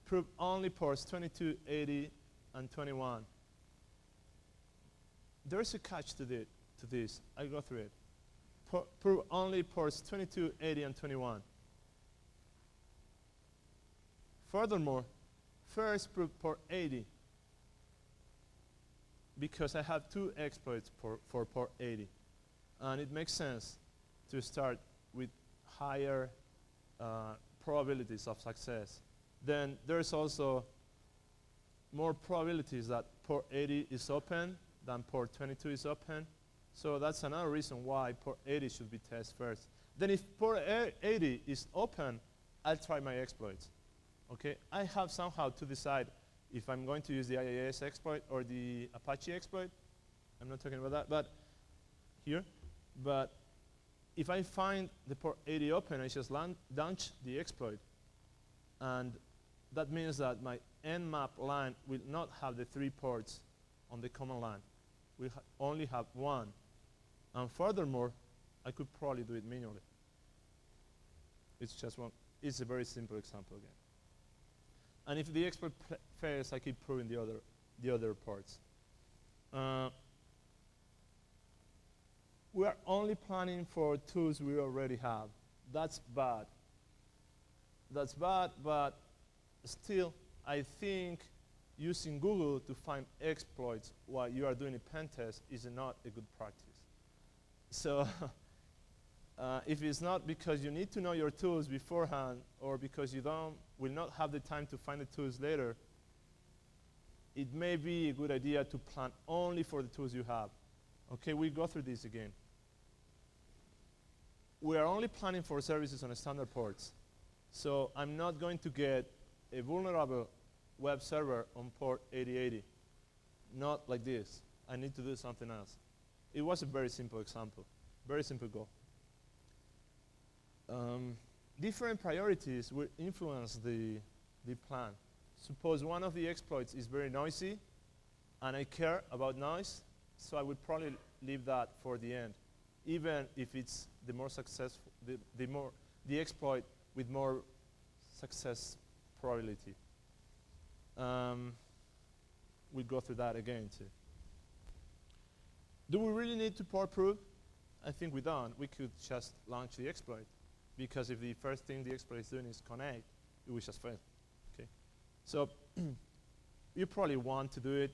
A: prove only ports 22, 80, and 21. There's a catch to this. I'll go through it. Prove only ports 22, 80, and 21. Furthermore, first prove port 80, because I have two exploits for port 80. And it makes sense to start with higher probabilities of success. Then there's also more probabilities that port 80 is open than port 22 is open. So that's another reason why port 80 should be tested first. Then if port 80 is open, I'll try my exploits. Okay, I have somehow to decide if I'm going to use the IIS exploit or the Apache exploit. I'm not talking about that, but here. But if I find the port 80 open, I just launch the exploit. And that means that my nmap line will not have the 3 ports on the command line. We only have 1. And furthermore, I could probably do it manually. It's just one. It's a very simple example again. And if the exploit fails, I keep proving the other parts. We are only planning for tools we already have. That's bad. That's bad, but still, I think using Google to find exploits while you are doing a pen test is not a good practice. So if it's not because you need to know your tools beforehand or because you will not have the time to find the tools later, it may be a good idea to plan only for the tools you have. Okay, we go through this again. We are only planning for services on standard ports. So I'm not going to get a vulnerable web server on port 8080. Not like this. I need to do something else. It was a very simple example, very simple goal. Different priorities will influence the plan. Suppose one of the exploits is very noisy, and I care about noise, so I would probably leave that for the end, even if it's the more successful, the exploit with more success probability. We'll go through that again too. Do we really need to port proof? I think we don't. We could just launch the exploit, because if the first thing the exploit is doing is connect, it will just fail. Okay. So you probably want to do it,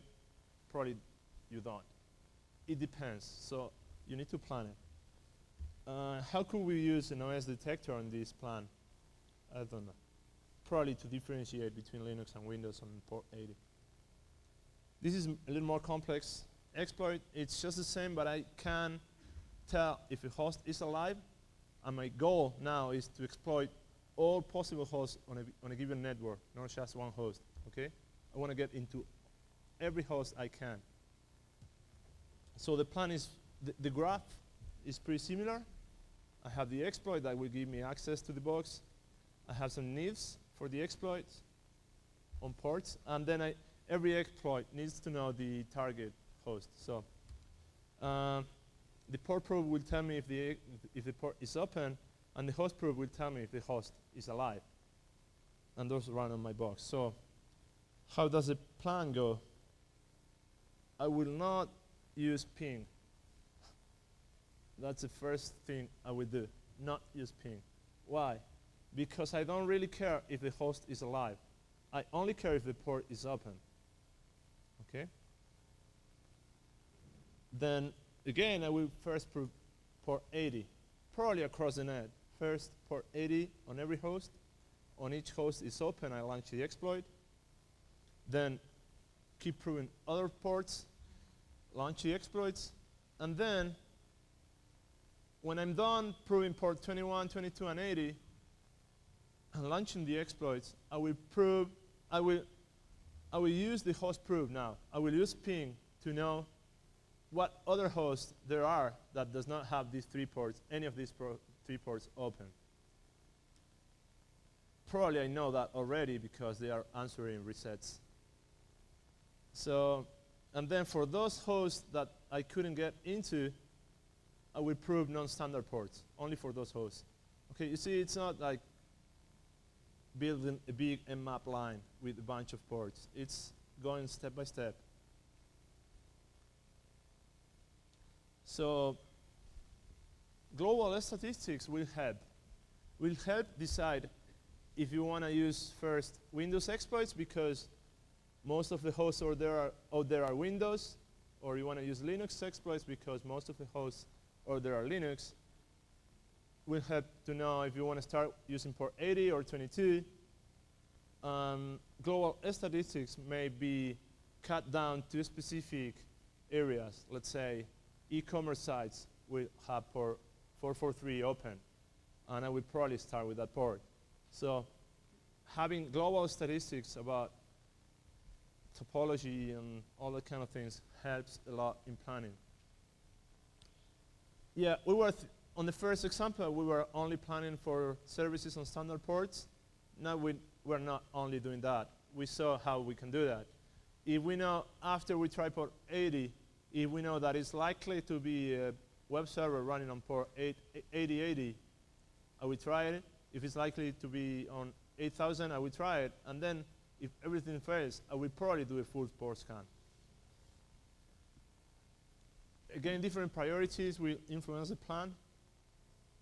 A: probably you don't. It depends. So you need to plan it. How could we use an OS detector on this plan? I don't know. Probably to differentiate between Linux and Windows on port 80. This is a little more complex exploit. It's just the same, but I can tell if a host is alive, and my goal now is to exploit all possible hosts on a given network, not just one host, okay? I want to get into every host I can. So the plan is, the graph is pretty similar. I have the exploit that will give me access to the box. I have some needs for the exploits. on ports, and then every exploit needs to know the target host. So the port probe will tell me if the port is open, and the host probe will tell me if the host is alive. And those run on my box. So how does the plan go? I will not use ping. That's the first thing I will do, not use ping. Why? Because I don't really care if the host is alive. I only care if the port is open. Okay? Then, again, I will first prove port 80, probably across the net. First, port 80 on every host. On each host is open, I launch the exploit. Then, keep proving other ports, launch the exploits, and then, when I'm done proving port 21, 22, and 80, and launching the exploits, I will use the host prove now. I will use ping to know what other hosts there are that does not have these 3 ports, any of these 3 ports open. Probably I know that already because they are answering resets. So, and then for those hosts that I couldn't get into, I will prove non-standard ports, only for those hosts. Okay, you see, it's not like building a big mmap line with a bunch of ports. It's going step by step. So global statistics will help. Will help decide if you want to use first Windows exploits because most of the hosts out there are Windows, or you want to use Linux exploits because most of the hosts out there are Linux. Will help to know if you want to start using port 80 or 22. Global statistics may be cut down to specific areas. Let's say e-commerce sites will have port 443 open, and I will probably start with that port. So having global statistics about topology and all that kind of things helps a lot in planning. Yeah, we were on the first example, we were only planning for services on standard ports. Now we're not only doing that. We saw how we can do that. If we know after we try port 80, if we know that it's likely to be a web server running on port 8080, I will try it. If it's likely to be on 8000, I will try it. And then if everything fails, I will probably do a full port scan. Again, different priorities will influence the plan.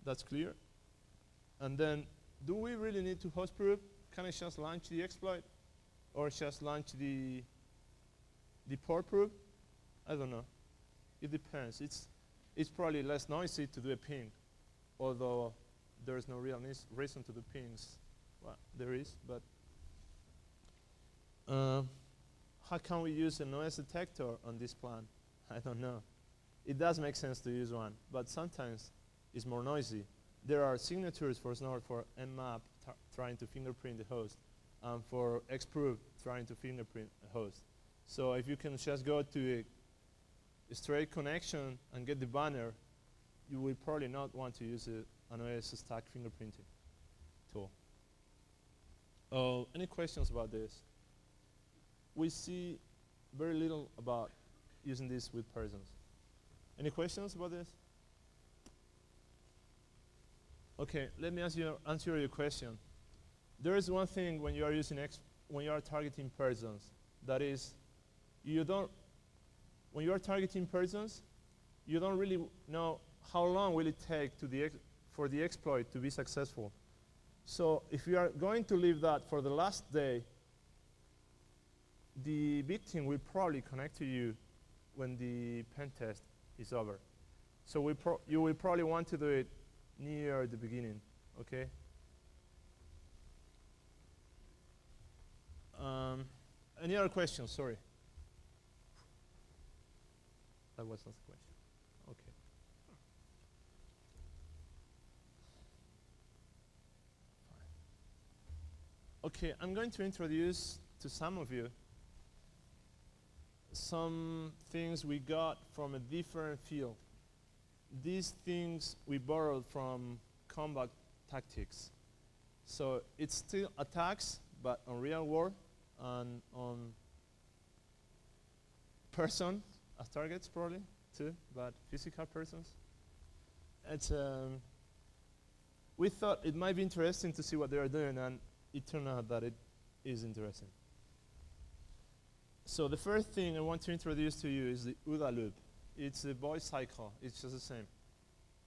A: That's clear. And then, do we really need to host proof? Can I just launch the exploit? Or just launch the port proof? I don't know. It depends. It's probably less noisy to do a ping, although there's no real reason to do pings. Well, there is, but how can we use a noise detector on this plan? I don't know. It does make sense to use one, but sometimes it's more noisy. There are signatures for Snort for mmap trying to fingerprint the host, and for xproof trying to fingerprint a host. So if you can just go to a straight connection and get the banner, you will probably not want to use an OS stack fingerprinting tool. Any questions about this? We see very little about using this with persons. Any questions about this? Okay, let me answer your question. There is one thing when you are using when you are targeting persons, that is, when you are targeting persons, you don't really know how long will it take for the exploit to be successful. So if you are going to leave that for the last day, the victim will probably connect to you when the pen test is over. So you will probably want to do it near the beginning, okay? Any other questions? Sorry. That was not the question. Okay. Okay, I'm going to introduce to some of you some things we got from a different field. These things we borrowed from combat tactics. So it's still attacks, but on real war. and on person as targets probably too, but physical persons. It's we thought it might be interesting to see what they are doing, and it turned out that it is interesting. So the first thing I want to introduce to you is the OODA loop. It's a Boyd cycle. It's just the same.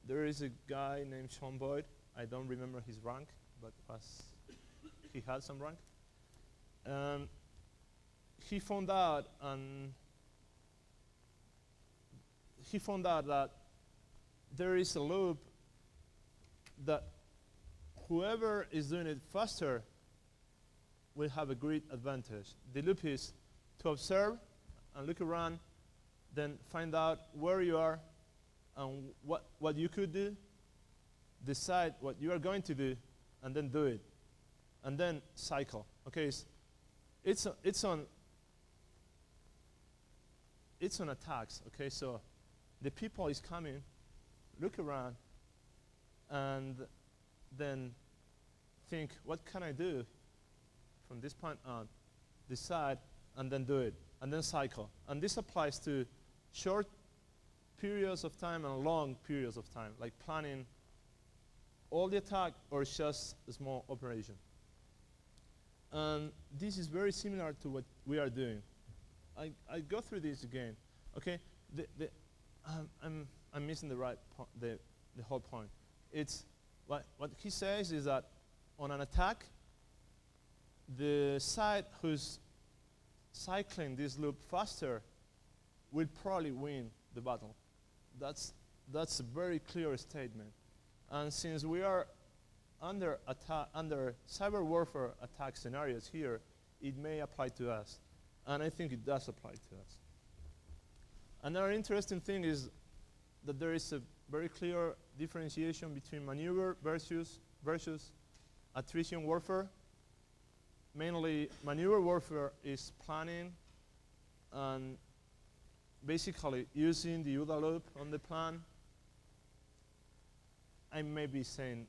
A: There is a guy named Sean Boyd. I don't remember his rank, but he had some rank. He found out that there is a loop that whoever is doing it faster will have a great advantage. The loop is to observe and look around, then find out where you are and what you could do, decide what you are going to do, and then do it, and then cycle. Okay, it's on attacks. Okay, so the people is coming, look around, and then think, what can I do from this point on? Decide, and then do it, and then cycle. And this applies to short periods of time and long periods of time, like planning all the attack or just a small operation. And this is very similar to what we are doing. I go through this again. Okay, I'm missing the whole point. It's what he says is that on an attack, the side who's cycling this loop faster will probably win the battle. That's a very clear statement. And since we are under cyber warfare attack scenarios here, it may apply to us. And I think it does apply to us. Another interesting thing is that there is a very clear differentiation between maneuver versus attrition warfare. Mainly, maneuver warfare is planning and basically using the OODA loop on the plan. I may be saying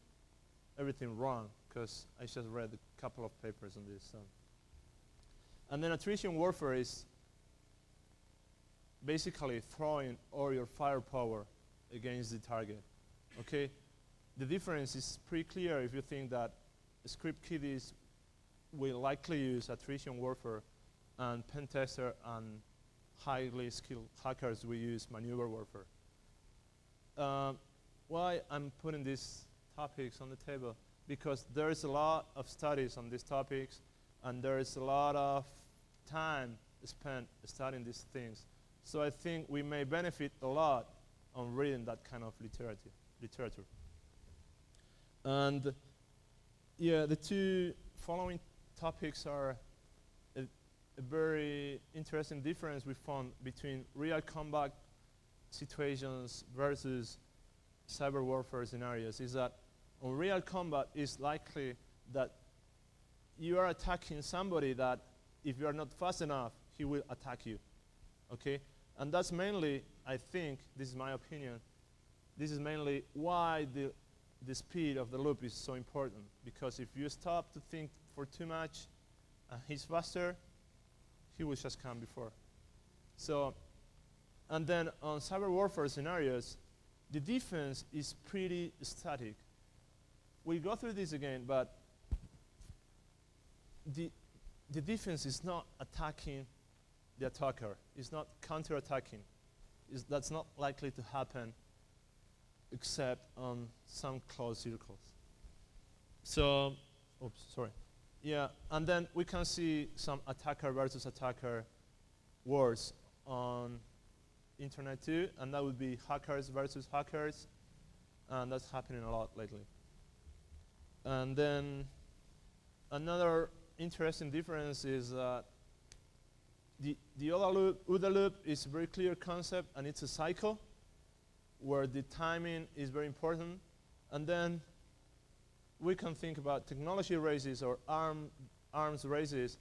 A: everything wrong because I just read a couple of papers on this. And then attrition warfare is basically throwing all your firepower against the target. Okay? The difference is pretty clear if you think that script kiddies will likely use attrition warfare and pen tester and highly skilled hackers will use maneuver warfare. Why I'm putting these topics on the table? Because there is a lot of studies on these topics, and there is a lot of time spent studying these things. So I think we may benefit a lot on reading that kind of literature. And yeah, the two following topics are a very interesting difference we found between real combat situations versus cyber warfare scenarios is that on real combat it's likely that you are attacking somebody that if you are not fast enough, he will attack you, okay? And that's mainly, I think, this is my opinion, this is mainly why the speed of the loop is so important, because if you stop to think for too much and he's faster, he will just come before. So, and then on cyber warfare scenarios, the defense is pretty static. We'll go through this again, but the defense is not attacking the attacker. It's not counter-attacking. That's not likely to happen except on some closed circles. So, oops, sorry. Yeah, and then we can see some attacker versus attacker wars on internet too, and that would be hackers versus hackers, and that's happening a lot lately. And then another interesting difference is that the OODA loop is a very clear concept, and it's a cycle where the timing is very important. And then we can think about technology races or arms races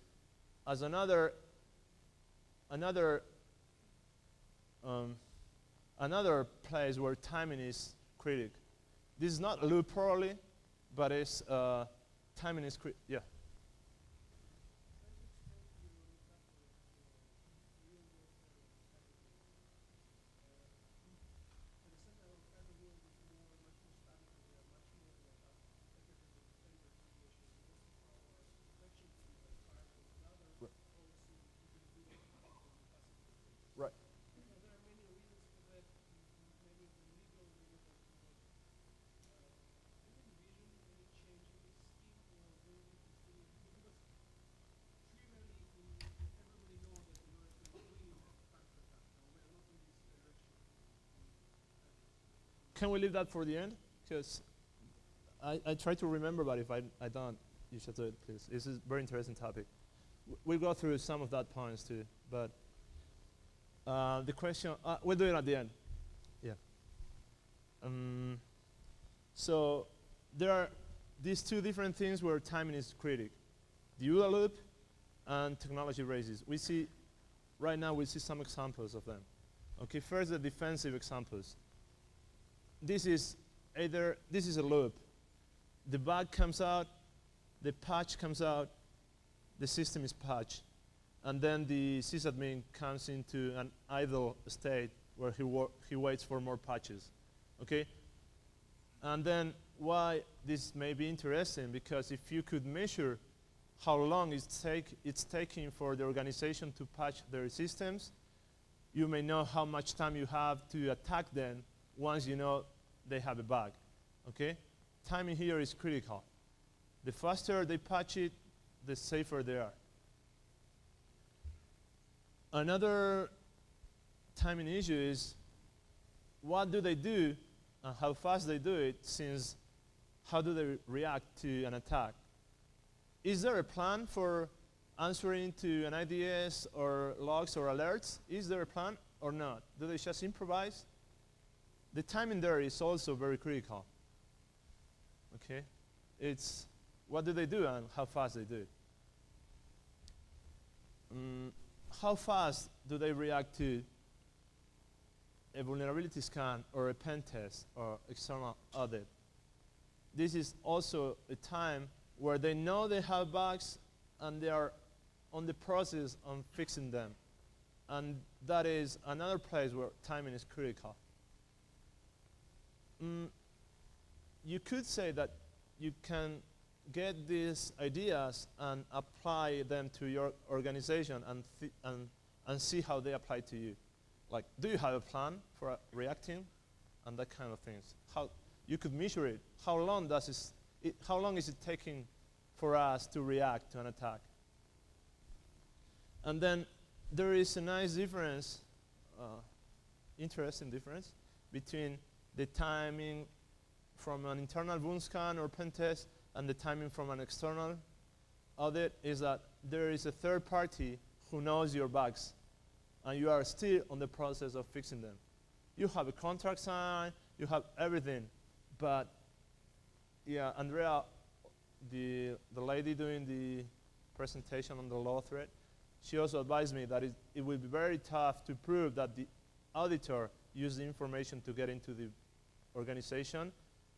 A: as another place where timing is critical. This is not a loop probably, but it's timing is critical. Yeah. can we leave that for the end? Because I try to remember, but if I don't, you should do it, please. This is a very interesting topic. We'll go through some of that points too, but the question, we'll do it at the end. Yeah. So there are these two different things where timing is critical. The OODA loop and technology races. Right now we see some examples of them. Okay, first the defensive examples. This is a loop. The bug comes out, the patch comes out, the system is patched, and then the sysadmin comes into an idle state where he waits for more patches. Okay? And then why this may be interesting, because if you could measure how long it's taking for the organization to patch their systems, you may know how much time you have to attack them once you know they have a bug. Okay? Timing here is critical. The faster they patch it, the safer they are. Another timing issue is what do they do and how fast they do it, since how do they react to an attack? Is there a plan for answering to an IDS or logs or alerts? Is there a plan or not? Do they just improvise? The timing there is also very critical. Okay? It's what do they do and how fast they do it. How fast do they react to a vulnerability scan or a pen test or external audit? This is also a time where they know they have bugs and they are on the process of fixing them. And that is another place where timing is critical. You could say that you can get these ideas and apply them to your organization and see how they apply to you. Like, do you have a plan for reacting? And that kind of things. How you could measure it. How long is it taking for us to react to an attack? And then there is a nice difference, interesting difference, between the timing from an internal wound scan or pen test and the timing from an external audit, is that there is a third party who knows your bugs, and you are still on the process of fixing them. You have a contract signed, you have everything, but yeah, Andrea, the lady doing the presentation on the law thread, she also advised me that it would be very tough to prove that the auditor used the information to get into the organization,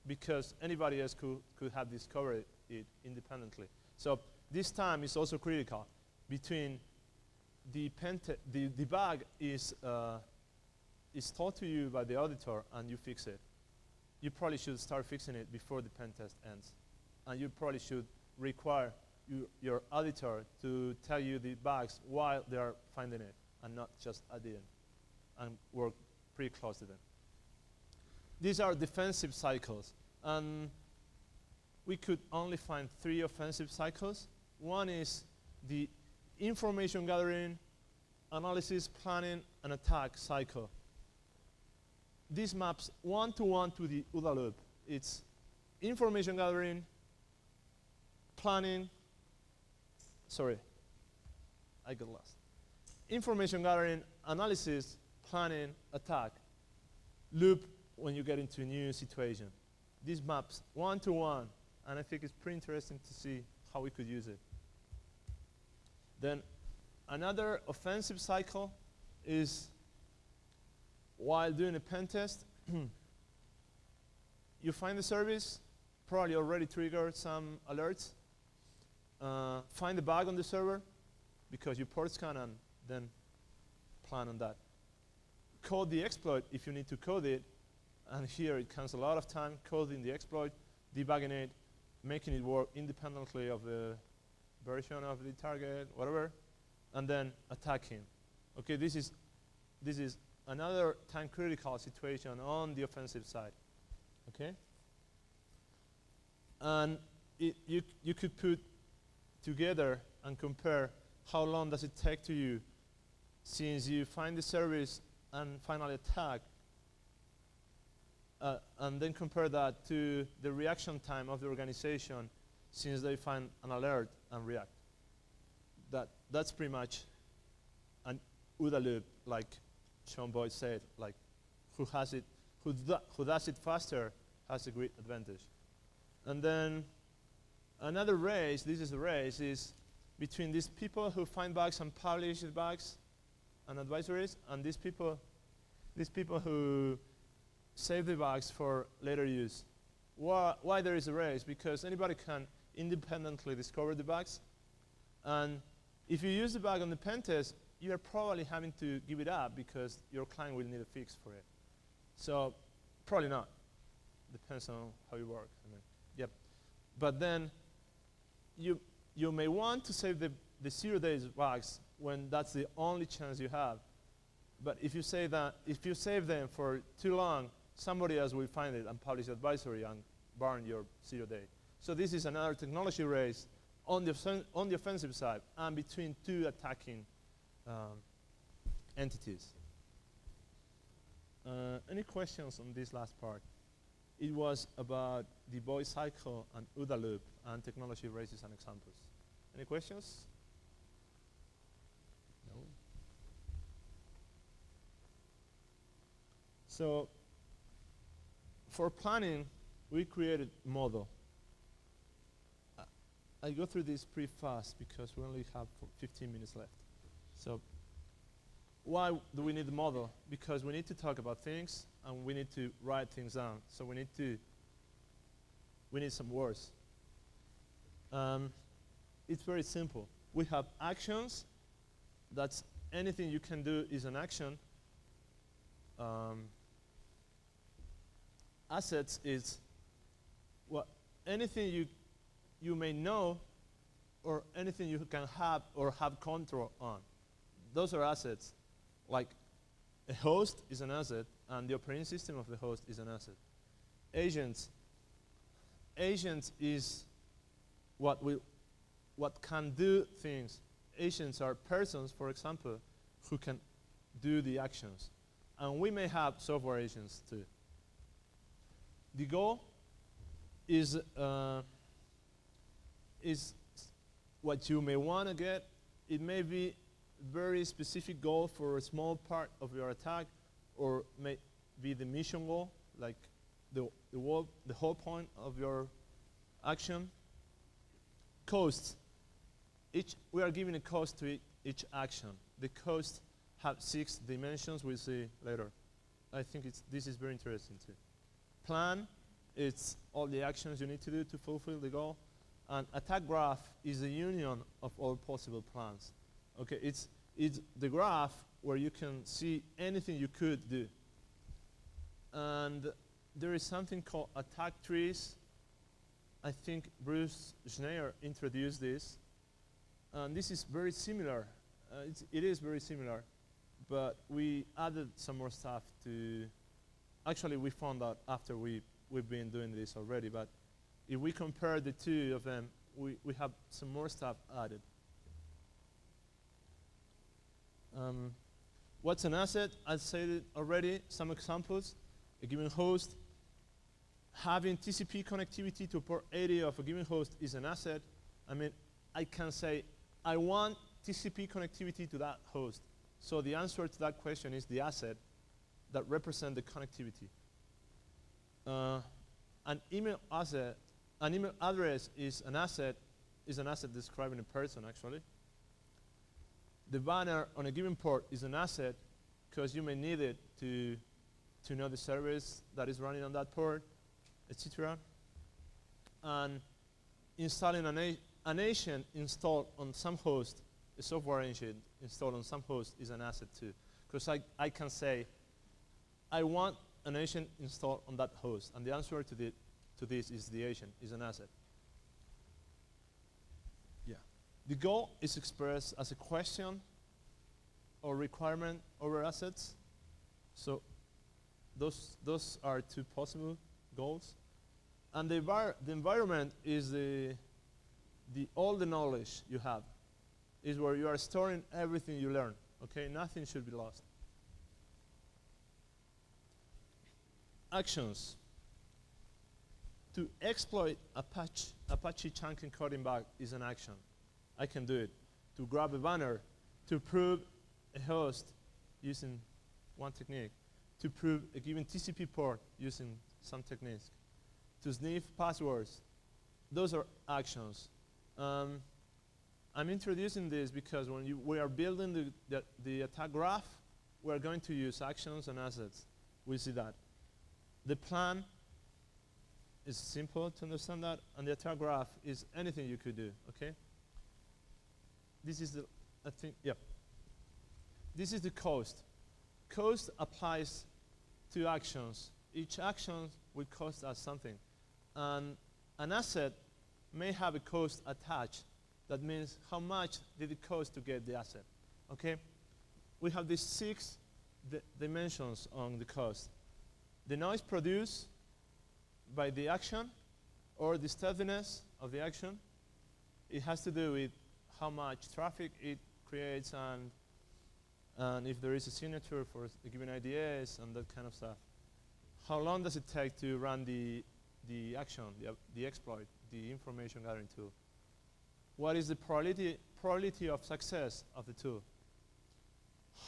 A: because anybody else could have discovered it independently. So this time is also critical between the bug is told to you by the auditor and you fix it. You probably should start fixing it before the pen test ends. And you probably should require your auditor to tell you the bugs while they are finding it, and not just at the end, and work pretty close to them. These are defensive cycles, and we could only find 3 offensive cycles. One is the information gathering, analysis, planning, and attack cycle. This maps one-to-one to the OODA loop. It's information gathering, planning, I got lost. Information gathering, analysis, planning, attack. Loop when you get into a new situation. These maps one-to-one, and I think it's pretty interesting to see how we could use it. Then another offensive cycle is while doing a pen test, you find the service, probably already triggered some alerts, find the bug on the server, because you port scan and then plan on that. Code the exploit if you need to code it, and here it comes a lot of time coding the exploit, debugging it, making it work independently of the version of the target, whatever, and then attacking. Okay, this is another time critical situation on the offensive side. Okay? And you could put together and compare how long does it take to you since you find the service and finally attack. and then compare that to the reaction time of the organization since they find an alert and react. That's pretty much an OODA loop, like Sean Boyd said, like who does it faster has a great advantage. And then another race, this is a race, is between these people who find bugs and publish the bugs and advisories, and these people who save the bugs for later use. Why there is a race? Because anybody can independently discover the bugs, and if you use the bug on the pen test, you're probably having to give it up because your client will need a fix for it. So probably not. Depends on how you work. I mean, yep. But then you may want to save the 0 days bugs when that's the only chance you have. But if you save them for too long, somebody else will find it and publish advisory and burn your 0 day. So this is another technology race on the offensive side and between two attacking entities. Any questions on this last part? It was about the voice cycle and OODA loop and technology races and examples. Any questions? No? So for planning, we created a model. I go through this pretty fast because we only have 15 minutes left. So why do we need the model? Because we need to talk about things and we need to write things down. So we need some words. It's very simple. We have actions. That's anything you can do is an action. Assets is anything you may know or anything you can have or have control on. Those are assets. Like a host is an asset and the operating system of the host is an asset. Agents is what can do things. Agents are persons, for example, who can do the actions. And we may have software agents too. The goal is what you may want to get. It may be a very specific goal for a small part of your attack, or may be the mission goal, like the whole point of your action. Costs. We are giving a cost to each action. The costs have 6 dimensions. We'll see later. I think this is very interesting too. Plan. It's all the actions you need to do to fulfill the goal. And attack graph is the union of all possible plans. Okay, it's the graph where you can see anything you could do. And there is something called attack trees. I think Bruce Schneier introduced this. And this is very similar. It is very similar, but we added some more stuff to. Actually, we found out after we've been doing this already, but if we compare the two of them, we have some more stuff added. What's an asset? I said it already, some examples. A given host. Having TCP connectivity to port 80 of a given host is an asset. I mean, I can say, I want TCP connectivity to that host. So the answer to that question is the asset that represents the connectivity. An email address is an asset describing a person, actually. The banner on a given port is an asset because you may need it to know the service that is running on that port, etc. And installing an agent installed on some host, a software agent installed on some host is an asset too. Because I can say, I want an agent installed on that host, and the answer to this is the agent is an asset. Yeah. The goal is expressed as a question or requirement over assets. So those are two possible goals. And the environment is all the knowledge you have, is where you are storing everything you learn. Okay, nothing should be lost. Actions. To exploit Apache chunk encoding bug is an action. I can do it. To grab a banner, to prove a host using one technique, to prove a given TCP port using some techniques, to sniff passwords. Those are actions. I'm introducing this because when we are building the attack graph, we are going to use actions and assets. We'll see that. The plan is simple to understand that, and the attack graph is anything you could do, okay? This is the, I think, yeah. This is the cost. Cost applies to actions. Each action will cost us something. And an asset may have a cost attached. That means how much did it cost to get the asset, okay? We have these 6 dimensions on the cost. The noise produced by the action or the stealthiness of the action. It has to do with how much traffic it creates and if there is a signature for a given IDS and that kind of stuff. How long does it take to run the action, the exploit, the information gathering tool? What is the probability of success of the tool?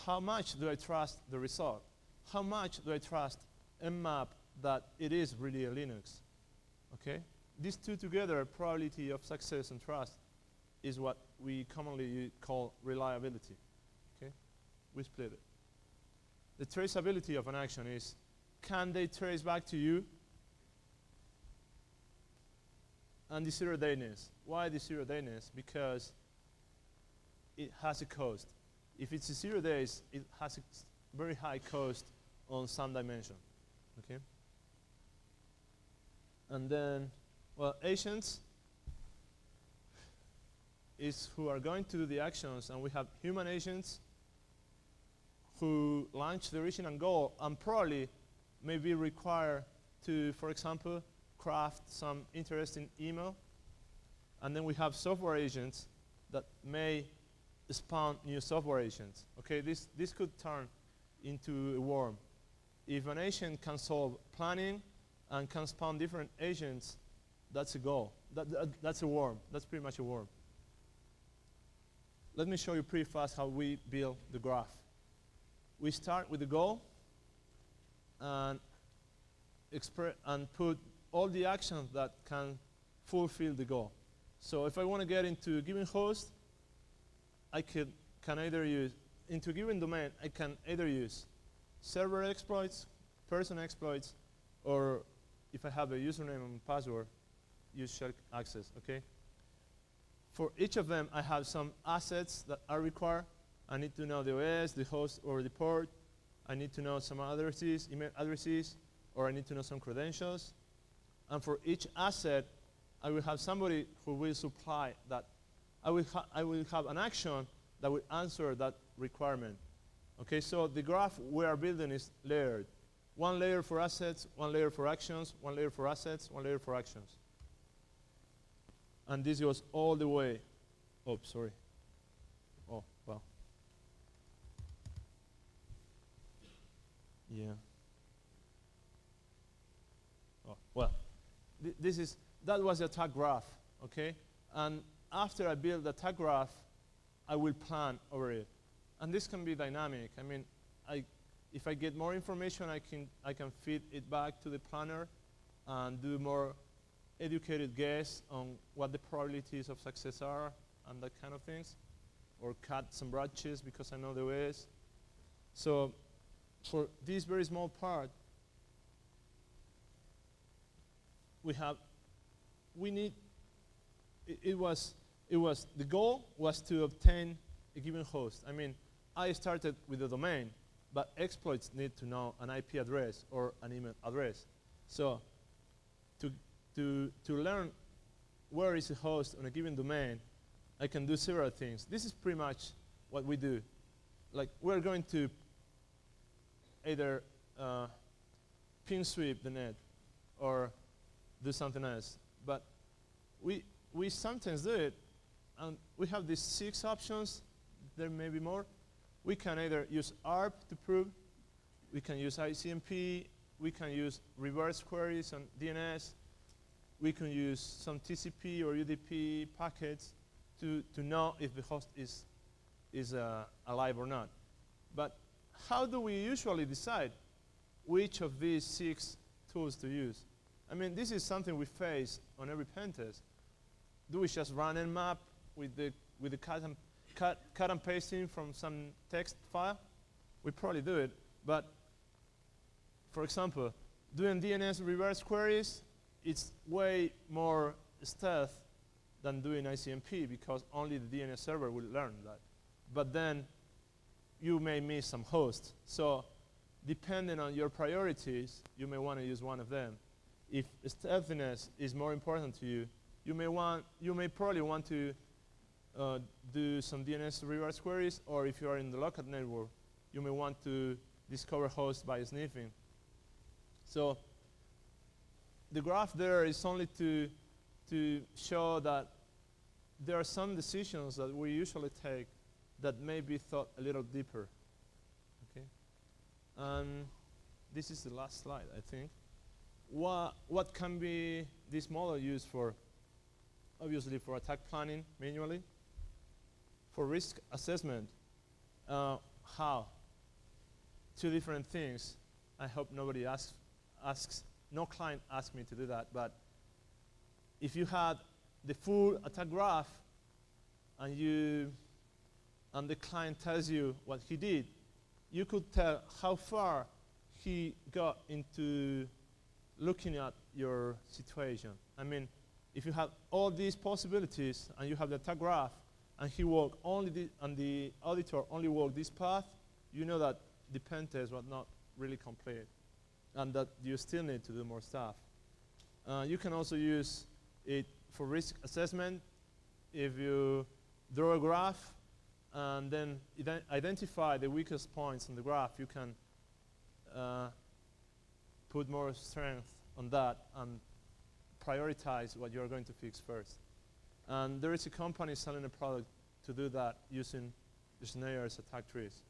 A: How much do I trust the result? How much do I trust Mmap that it is really a Linux? Okay? These two together, probability of success and trust, is what we commonly call reliability. Okay? We split it. The traceability of an action is, can they trace back to you? And the zero-dayness. Why the zero-dayness? Because it has a cost. If it's a 0 days, it has a very high cost on some dimension. Okay? And then, well, agents is who are going to do the actions, and we have human agents who launch the original goal and probably may be required to, for example, craft some interesting email. And then we have software agents that may spawn new software agents. Okay, this could turn into a worm. If an agent can solve planning and can spawn different agents, that's a goal. That's a worm. That's pretty much a worm. Let me show you pretty fast how we build the graph. We start with the goal and put all the actions that can fulfill the goal. So if I want to get into a given host, I can either use, into a given domain, I can either use server exploits, person exploits, or if I have a username and password, use shared access, okay? For each of them, I have some assets that are required. I need to know the OS, the host, or the port. I need to know some addresses, email addresses, or I need to know some credentials. And for each asset, I will have somebody who will supply that. I will have an action that will answer that requirement. Okay, so the graph we are building is layered. One layer for assets, one layer for actions, one layer for assets, one layer for actions. And this goes all the way. Oh, sorry. Oh, well. Yeah. Oh, well. That was the attack graph, okay? And after I build the attack graph, I will plan over it. And this can be dynamic. I mean, if I get more information, I can feed it back to the planner and do more educated guess on what the probabilities of success are and that kind of things, or cut some branches because I know the ways. So for this very small part, the goal was to obtain a given host. I mean, I started with a domain, but exploits need to know an IP address or an email address. So to learn where is a host on a given domain, I can do several things. This is pretty much what we do. Like, we're going to either pin sweep the net or do something else. But we sometimes do it, and we have these 6 options. There may be more. We can either use ARP to prove. We can use ICMP. we can use reverse queries on DNS. We can use some TCP or UDP packets to know if the host is alive or not. But how do we usually decide which of these 6 tools to use? I mean, this is something we face on every pen test. Do we just run nmap with the cut and pasting from some text file? We probably do it, but for example, doing DNS reverse queries, it's way more stealth than doing ICMP because only the DNS server will learn that. But then you may miss some hosts. So depending on your priorities, you may want to use one of them. If stealthiness is more important to you, you may probably want to do some DNS reverse queries, or if you are in the local network, you may want to discover hosts by sniffing. So the graph there is only to show that there are some decisions that we usually take that may be thought a little deeper. Okay, and this is the last slide, I think. What can be this model used for? Obviously, for attack planning manually. For risk assessment, how? 2 different things. I hope nobody asks, no client asks me to do that, but if you had the full attack graph and the client tells you what he did, you could tell how far he got into looking at your situation. I mean, if you have all these possibilities and you have the attack graph and he walked and the auditor only walked this path, you know that the pen test was not really complete and that you still need to do more stuff. You can also use it for risk assessment. If you draw a graph and then identify the weakest points on the graph, you can put more strength on that and prioritize what you're going to fix first. And there is a company selling a product to do that using Schneyer's attack trees.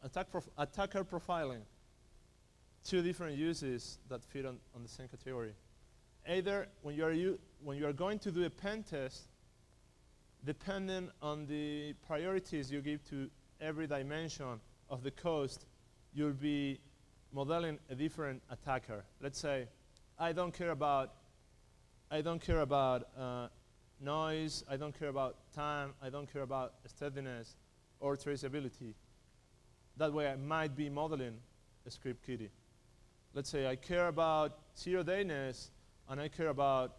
A: Attacker profiling. 2 different uses that fit on the same category. Either when you are going to do a pen test, depending on the priorities you give to every dimension of the cost, you'll be modeling a different attacker. Let's say, I don't care about noise, I don't care about time, I don't care about steadiness or traceability. That way I might be modeling a script kiddie. Let's say I care about 0-dayness and I care about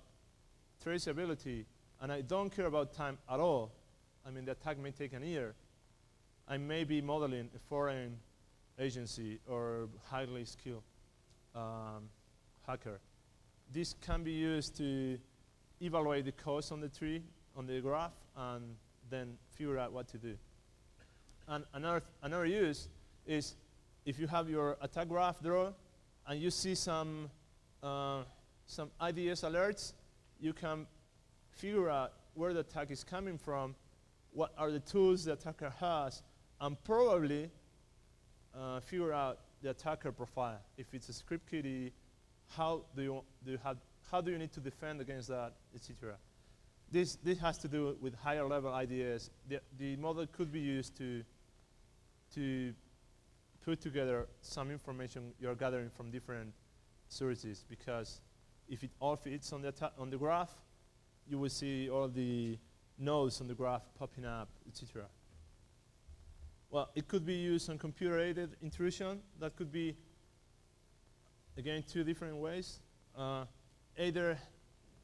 A: traceability and I don't care about time at all. I mean, the attack may take an year. I may be modeling a foreign agency or highly skilled hacker. This can be used to evaluate the cost on the tree, on the graph, and then figure out what to do. And another use is if you have your attack graph drawn and you see some IDS alerts, you can figure out where the attack is coming from, what are the tools the attacker has, and probably figure out the attacker profile. If it's a script kiddie, how do you need to defend against that, etc. This has to do with higher level IDS. The model could be used to put together some information you're gathering from different sources, because if it all fits on the graph, you will see all the nodes on the graph popping up, etc. Well, it could be used on computer-aided intrusion. That could be, again, 2 different ways. Either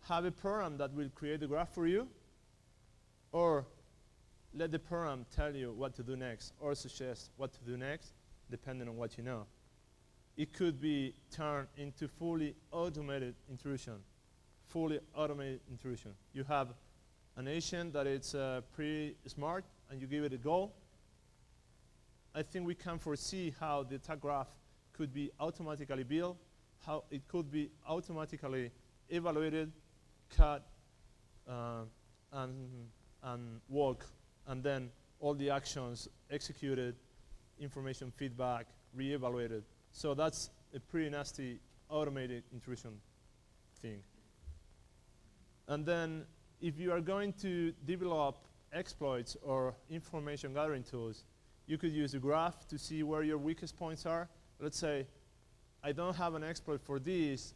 A: have a program that will create the graph for you, or let the program tell you what to do next, or suggest what to do next, depending on what you know. It could be turned into fully automated intrusion. Fully automated intrusion. You have an agent that is pretty smart, and you give it a goal. I think we can foresee how the attack graph could be automatically built, how it could be automatically evaluated, cut, and walk, and then all the actions executed, information feedback, re-evaluated. So that's a pretty nasty automated intrusion thing. And then if you are going to develop exploits or information gathering tools, you could use a graph to see where your weakest points are. Let's say I don't have an exploit for this.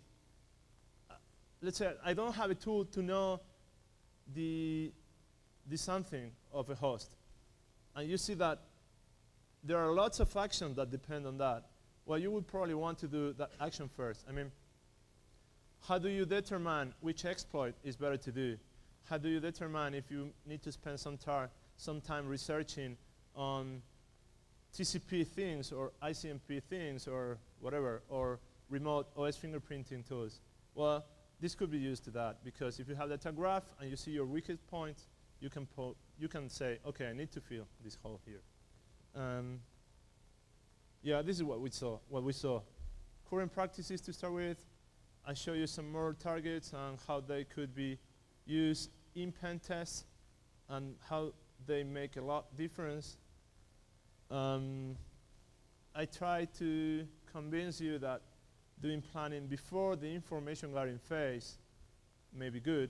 A: Let's say I don't have a tool to know the something of a host. And you see that there are lots of actions that depend on that. Well, you would probably want to do that action first. I mean, how do you determine which exploit is better to do? How do you determine if you need to spend some time researching on TCP things or ICMP things or whatever, or remote OS fingerprinting tools? Well, this could be used to that, because if you have the attack graph and you see your weakest points, you can say, okay, I need to fill this hole here. Yeah, this is what we saw. Current practices to start with. I show you some more targets and how they could be used in pen tests and how they make a lot difference. I try to convince you that doing planning before the information gathering phase may be good.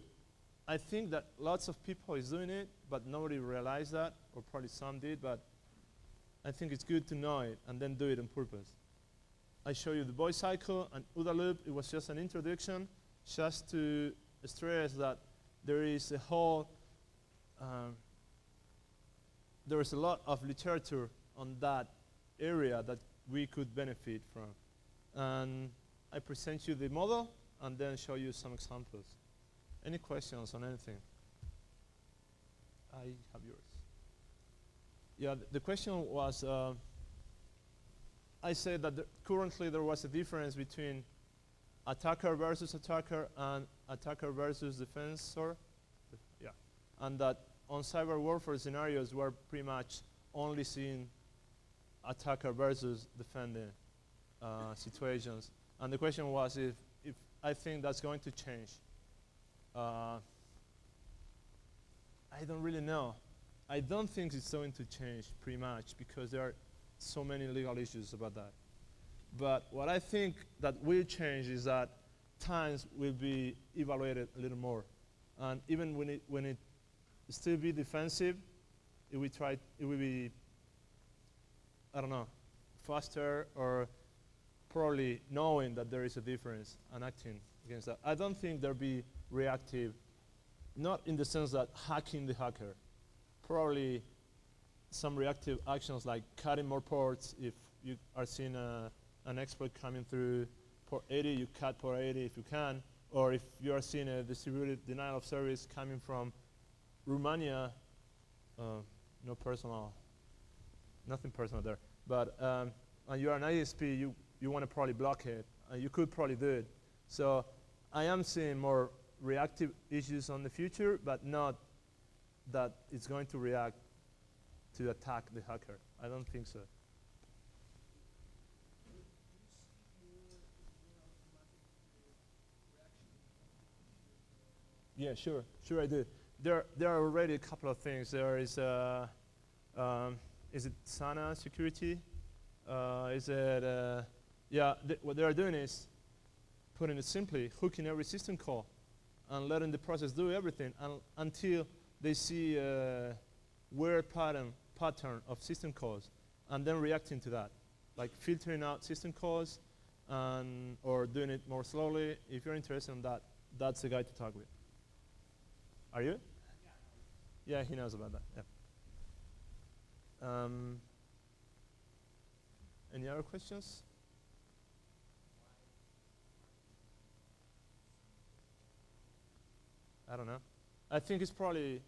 A: I think that lots of people is doing it, but nobody realized that, or probably some did, but I think it's good to know it and then do it on purpose. I show you the voice cycle and OODA loop. It was just an introduction, just to stress that there is a whole, there is a lot of literature on that area that we could benefit from. And I present you the model and then show you some examples. Any questions on anything? I have yours. Yeah, the question was, I said that currently there was a difference between attacker versus attacker and attacker versus defensor. Yeah, and that on cyber warfare scenarios we're pretty much only seeing attacker versus defender situations. And the question was if I think that's going to change. I don't really know. I don't think it's going to change pretty much because there are so many legal issues about that. But what I think that will change is that times will be evaluated a little more. And even when it still be defensive, it will be, I don't know, faster or probably knowing that there is a difference and acting against that. I don't think there'll be reactive, not in the sense that hacking the hacker. Probably some reactive actions like cutting more ports. If you are seeing an exploit coming through port 80, you cut port 80 if you can. Or if you are seeing a distributed denial of service coming from Romania, no personal, nothing personal there. But and you are an ISP, you want to probably block it. You could probably do it. So I am seeing more reactive issues on the future, but not that it's going to react to attack the hacker. I don't think so. Yeah, sure I do. There are already a couple of things. There is it SANA security? Is it, yeah, what they are doing is, putting it simply, hooking every system call and letting the process do everything until they see a weird pattern of system calls and then reacting to that, like filtering out system calls or doing it more slowly. If you're interested in that, that's the guy to talk with. Are you? Yeah, he knows about that. Yeah. Any other questions? I don't know. I think it's probably,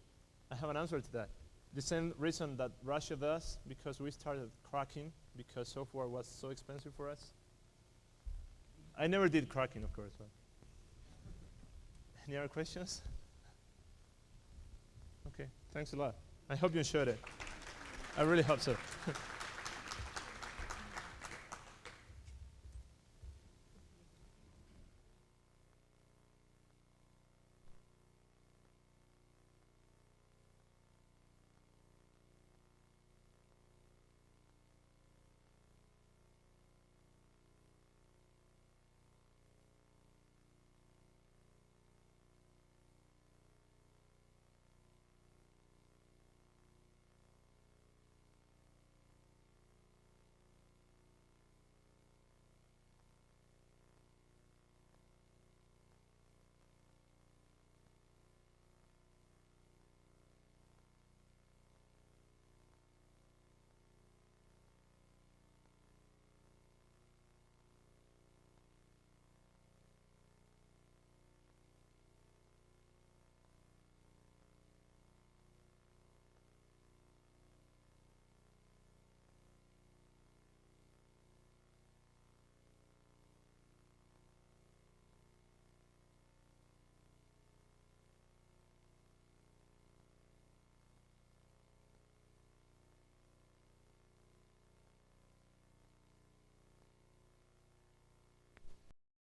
A: I have an answer to that. The same reason that Russia does, because we started cracking, because software was so expensive for us. I never did cracking, of course. But any other questions? Okay, thanks a lot. I hope you enjoyed it. I really hope so.